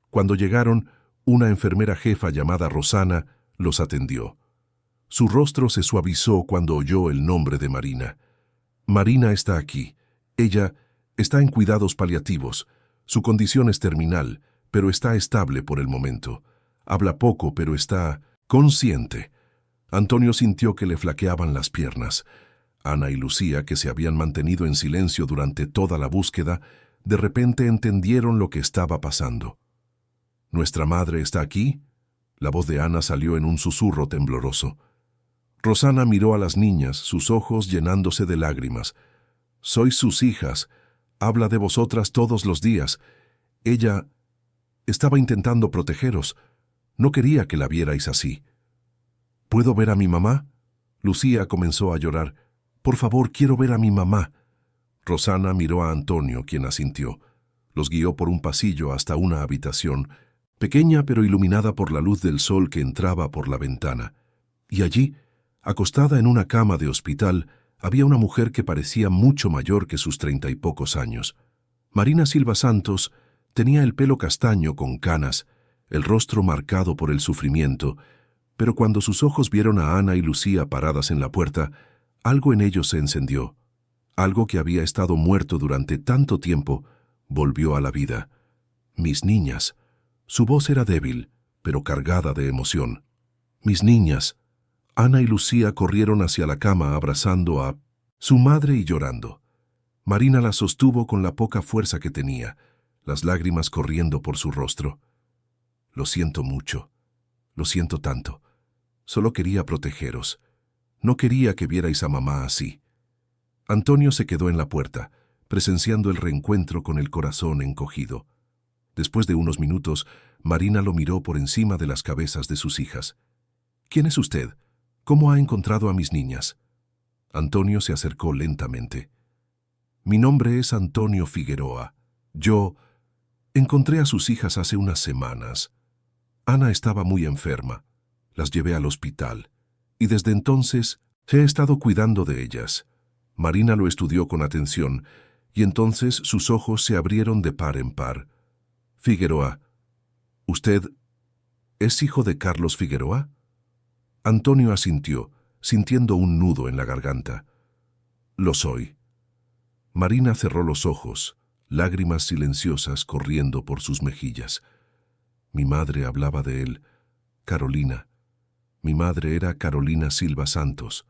Cuando llegaron, una enfermera jefa llamada Rosana los atendió. Su rostro se suavizó cuando oyó el nombre de Marina. «Marina está aquí. Ella está en cuidados paliativos. Su condición es terminal, pero está estable por el momento. Habla poco, pero está consciente». Antonio sintió que le flaqueaban las piernas. Ana y Lucía, que se habían mantenido en silencio durante toda la búsqueda, de repente entendieron lo que estaba pasando. «¿Nuestra madre está aquí?» La voz de Ana salió en un susurro tembloroso. Rosana miró a las niñas, sus ojos llenándose de lágrimas. «Sois sus hijas. Habla de vosotras todos los días. Ella estaba intentando protegeros. No quería que la vierais así». «¿Puedo ver a mi mamá?» Lucía comenzó a llorar. «Por favor, quiero ver a mi mamá». Rosana miró a Antonio, quien asintió. Los guió por un pasillo hasta una habitación, pequeña pero iluminada por la luz del sol que entraba por la ventana. Y allí, acostada en una cama de hospital, había una mujer que parecía mucho mayor que sus 30 y pocos años. Marina Silva Santos tenía el pelo castaño con canas, el rostro marcado por el sufrimiento, pero cuando sus ojos vieron a Ana y Lucía paradas en la puerta, algo en ellos se encendió. Algo que había estado muerto durante tanto tiempo volvió a la vida. «Mis niñas». Su voz era débil, pero cargada de emoción. «Mis niñas». Ana y Lucía corrieron hacia la cama abrazando a su madre y llorando. Marina la sostuvo con la poca fuerza que tenía, las lágrimas corriendo por su rostro. «Lo siento mucho. Lo siento tanto. Solo quería protegeros. No quería que vierais a mamá así». Antonio se quedó en la puerta, presenciando el reencuentro con el corazón encogido. Después de unos minutos, Marina lo miró por encima de las cabezas de sus hijas. «¿Quién es usted? ¿Cómo ha encontrado a mis niñas?» Antonio se acercó lentamente. «Mi nombre es Antonio Figueroa. Yo encontré a sus hijas hace unas semanas. Ana estaba muy enferma. Las llevé al hospital. Y desde entonces he estado cuidando de ellas». Marina lo estudió con atención, y entonces sus ojos se abrieron de par en par. «Figueroa, usted ¿Es hijo de Carlos Figueroa? Antonio asintió, sintiendo un nudo en la garganta. Lo soy. Marina cerró los ojos, lágrimas silenciosas corriendo por sus mejillas. Mi madre hablaba de él, Carolina. Mi madre era Carolina Silva Santos.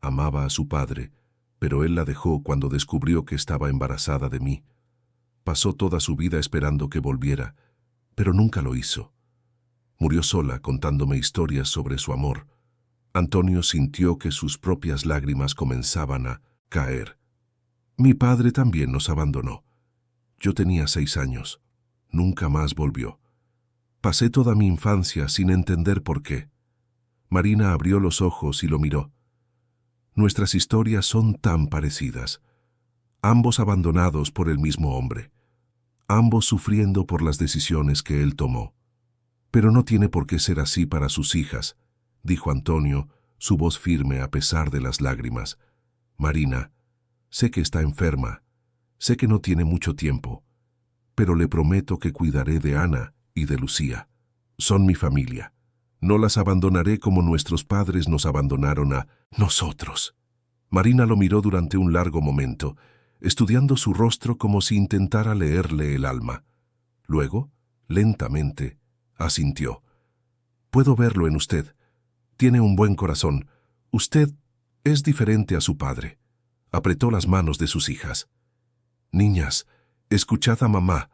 Amaba a su padre, pero él la dejó cuando descubrió que estaba embarazada de mí. Pasó toda su vida esperando que volviera, pero nunca lo hizo. Murió sola contándome historias sobre su amor. Antonio sintió que sus propias lágrimas comenzaban a caer. Mi padre también nos abandonó. Yo tenía 6 años. Nunca más volvió. Pasé toda mi infancia sin entender por qué. Marina abrió los ojos y lo miró. Nuestras historias son tan parecidas. Ambos abandonados por el mismo hombre. Ambos sufriendo por las decisiones que él tomó. Pero no tiene por qué ser así para sus hijas, dijo Antonio, su voz firme a pesar de las lágrimas. Marina, sé que está enferma, sé que no tiene mucho tiempo, pero le prometo que cuidaré de Ana y de Lucía. Son mi familia. No las abandonaré como nuestros padres nos abandonaron a nosotros. Marina lo miró durante un largo momento, estudiando su rostro como si intentara leerle el alma. Luego, lentamente, asintió. Puedo verlo en usted. Tiene un buen corazón. Usted es diferente a su padre. Apretó las manos de sus hijas. Niñas, escuchad a mamá.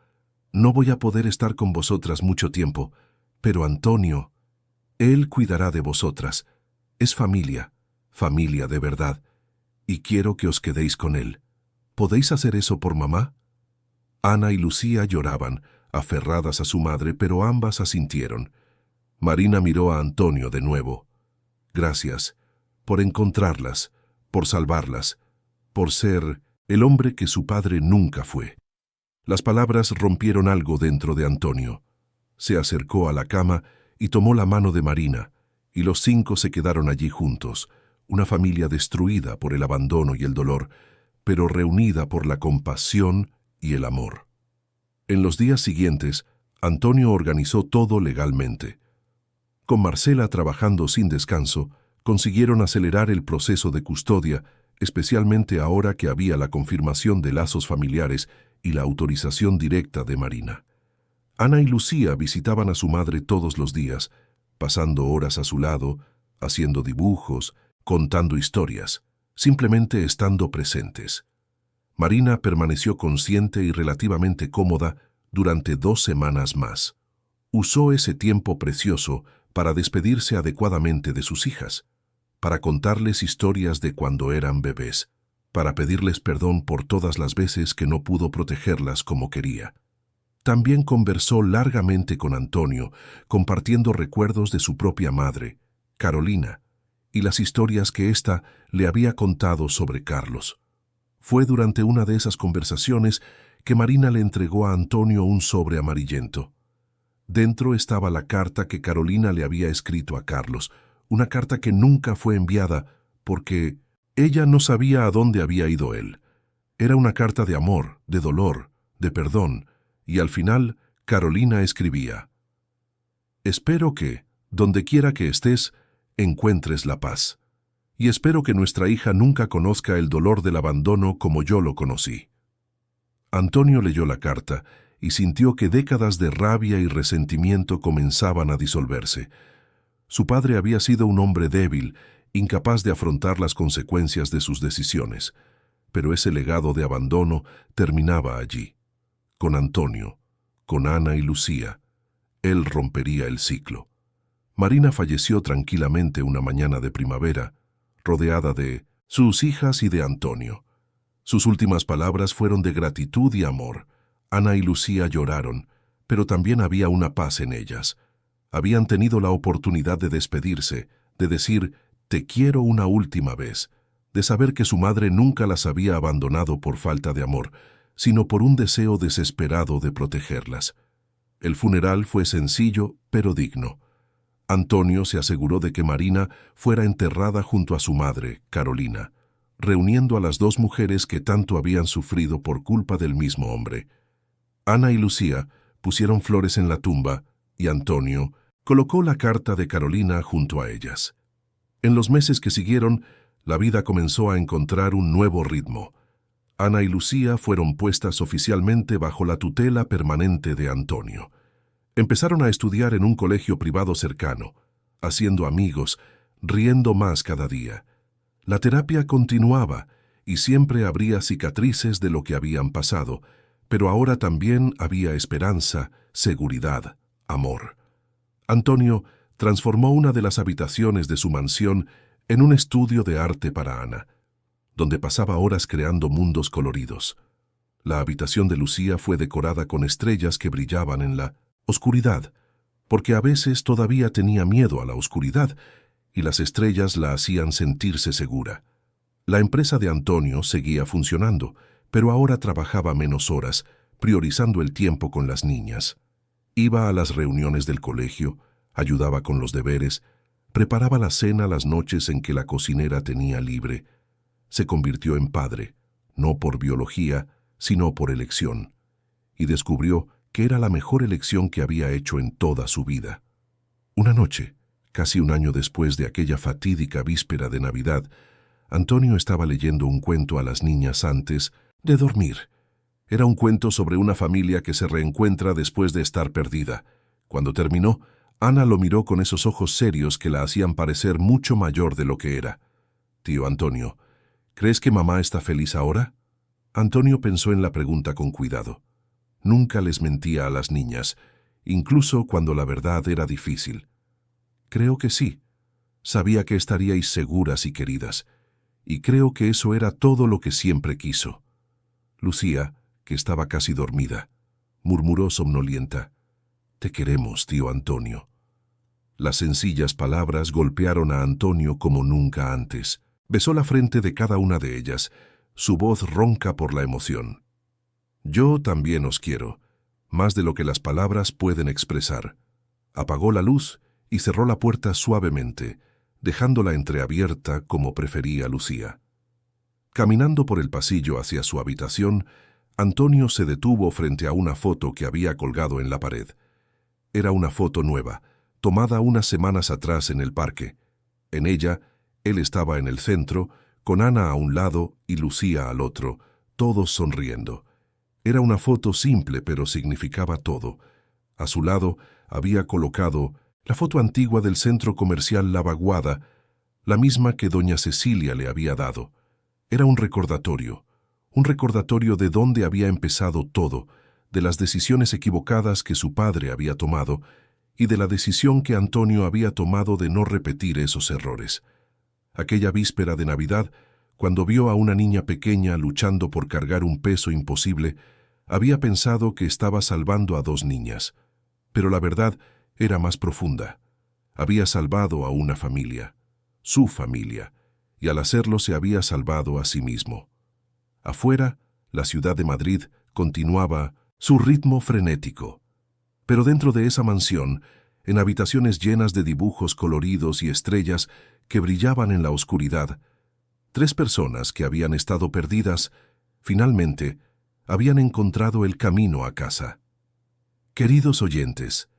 No voy a poder estar con vosotras mucho tiempo, pero Antonio, él cuidará de vosotras. Es familia, familia de verdad, y quiero que os quedéis con él. ¿Podéis hacer eso por mamá? Ana y Lucía lloraban, aferradas a su madre, pero ambas asintieron. Marina miró a Antonio de nuevo. Gracias, por encontrarlas, por salvarlas, por ser el hombre que su padre nunca fue. Las palabras rompieron algo dentro de Antonio. Se acercó a la cama y tomó la mano de Marina, y los 5 se quedaron allí juntos, una familia destruida por el abandono y el dolor, pero reunida por la compasión y el amor. En los días siguientes, Antonio organizó todo legalmente. Con Marcela trabajando sin descanso, consiguieron acelerar el proceso de custodia, especialmente ahora que había la confirmación de lazos familiares y la autorización directa de Marina. Ana y Lucía visitaban a su madre todos los días, pasando horas a su lado, haciendo dibujos, contando historias, simplemente estando presentes. Marina permaneció consciente y relativamente cómoda durante 2 semanas más. Usó ese tiempo precioso para despedirse adecuadamente de sus hijas, para contarles historias de cuando eran bebés, para pedirles perdón por todas las veces que no pudo protegerlas como quería. También conversó largamente con Antonio, compartiendo recuerdos de su propia madre, Carolina, y las historias que ésta le había contado sobre Carlos. Fue durante una de esas conversaciones que Marina le entregó a Antonio un sobre amarillento. Dentro estaba la carta que Carolina le había escrito a Carlos, una carta que nunca fue enviada porque ella no sabía a dónde había ido él. Era una carta de amor, de dolor, de perdón, y al final Carolina escribía: «Espero que, donde quiera que estés, encuentres la paz. Y espero que nuestra hija nunca conozca el dolor del abandono como yo lo conocí». Antonio leyó la carta y sintió que décadas de rabia y resentimiento comenzaban a disolverse. Su padre había sido un hombre débil, incapaz de afrontar las consecuencias de sus decisiones, pero ese legado de abandono terminaba allí. Con Antonio, con Ana y Lucía, él rompería el ciclo. Marina falleció tranquilamente una mañana de primavera, rodeada de sus hijas y de Antonio. Sus últimas palabras fueron de gratitud y amor. Ana y Lucía lloraron, pero también había una paz en ellas. Habían tenido la oportunidad de despedirse, de decir «te quiero» una última vez, de saber que su madre nunca las había abandonado por falta de amor, sino por un deseo desesperado de protegerlas. El funeral fue sencillo, pero digno. Antonio se aseguró de que Marina fuera enterrada junto a su madre, Carolina, reuniendo a las 2 mujeres que tanto habían sufrido por culpa del mismo hombre. Ana y Lucía pusieron flores en la tumba y Antonio, Colocó la carta de Carolina junto a ellas. En los meses que siguieron, la vida comenzó a encontrar un nuevo ritmo. Ana y Lucía fueron puestas oficialmente bajo la tutela permanente de Antonio. Empezaron a estudiar en un colegio privado cercano, haciendo amigos, riendo más cada día. La terapia continuaba y siempre habría cicatrices de lo que habían pasado, pero ahora también había esperanza, seguridad, amor. Antonio transformó una de las habitaciones de su mansión en un estudio de arte para Ana, donde pasaba horas creando mundos coloridos. La habitación de Lucía fue decorada con estrellas que brillaban en la oscuridad, porque a veces todavía tenía miedo a la oscuridad y las estrellas la hacían sentirse segura. La empresa de Antonio seguía funcionando, pero ahora trabajaba menos horas, priorizando el tiempo con las niñas. Iba a las reuniones del colegio, ayudaba con los deberes, preparaba la cena las noches en que la cocinera tenía libre. Se convirtió en padre, no por biología, sino por elección, y descubrió que era la mejor elección que había hecho en toda su vida. Una noche, casi un año después de aquella fatídica víspera de Navidad, Antonio estaba leyendo un cuento a las niñas antes de dormir. Era un cuento sobre una familia que se reencuentra después de estar perdida. Cuando terminó, Ana lo miró con esos ojos serios que la hacían parecer mucho mayor de lo que era. «Tío Antonio, ¿crees que mamá está feliz ahora?» Antonio pensó en la pregunta con cuidado. Nunca les mentía a las niñas, incluso cuando la verdad era difícil. «Creo que sí. Sabía que estaríais seguras y queridas, y creo que eso era todo lo que siempre quiso». Lucía, que estaba casi dormida, murmuró somnolienta: «Te queremos, tío Antonio». Las sencillas palabras golpearon a Antonio como nunca antes. Besó la frente de cada una de ellas, su voz ronca por la emoción. «Yo también os quiero, más de lo que las palabras pueden expresar». Apagó la luz y cerró la puerta suavemente, dejándola entreabierta como prefería Lucía. Caminando por el pasillo hacia su habitación, Antonio se detuvo frente a una foto que había colgado en la pared. Era una foto nueva, tomada unas semanas atrás en el parque. En ella, él estaba en el centro, con Ana a un lado y Lucía al otro, todos sonriendo. Era una foto simple, pero significaba todo. A su lado había colocado la foto antigua del centro comercial La Vaguada, la misma que doña Cecilia le había dado. Era un recordatorio de dónde había empezado todo, de las decisiones equivocadas que su padre había tomado y de la decisión que Antonio había tomado de no repetir esos errores. Aquella víspera de Navidad, cuando vio a una niña pequeña luchando por cargar un peso imposible, había pensado que estaba salvando a dos niñas. Pero la verdad era más profunda. Había salvado a una familia, su familia, y al hacerlo se había salvado a sí mismo. Afuera, la ciudad de Madrid continuaba su ritmo frenético. Pero dentro de esa mansión, en habitaciones llenas de dibujos coloridos y estrellas que brillaban en la oscuridad, tres personas que habían estado perdidas, finalmente, habían encontrado el camino a casa. Queridos oyentes,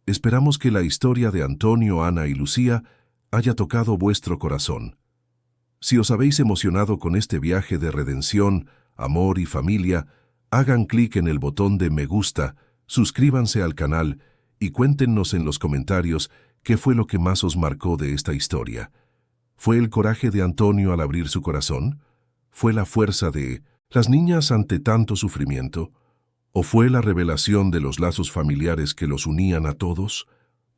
esperamos que la historia de Antonio, Ana y Lucía haya tocado vuestro corazón. Si os habéis emocionado con este viaje de redención, amor y familia, hagan clic en el botón de me gusta, suscríbanse al canal y cuéntenos en los comentarios qué fue lo que más os marcó de esta historia. ¿Fue el coraje de Antonio al abrir su corazón? ¿Fue la fuerza de las niñas ante tanto sufrimiento? ¿O fue la revelación de los lazos familiares que los unían a todos?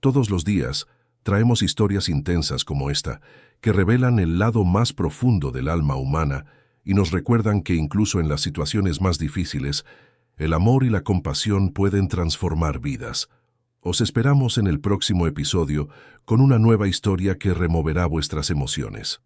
Todos los días traemos historias intensas como esta, que revelan el lado más profundo del alma humana y nos recuerdan que incluso en las situaciones más difíciles, el amor y la compasión pueden transformar vidas. Os esperamos en el próximo episodio con una nueva historia que removerá vuestras emociones.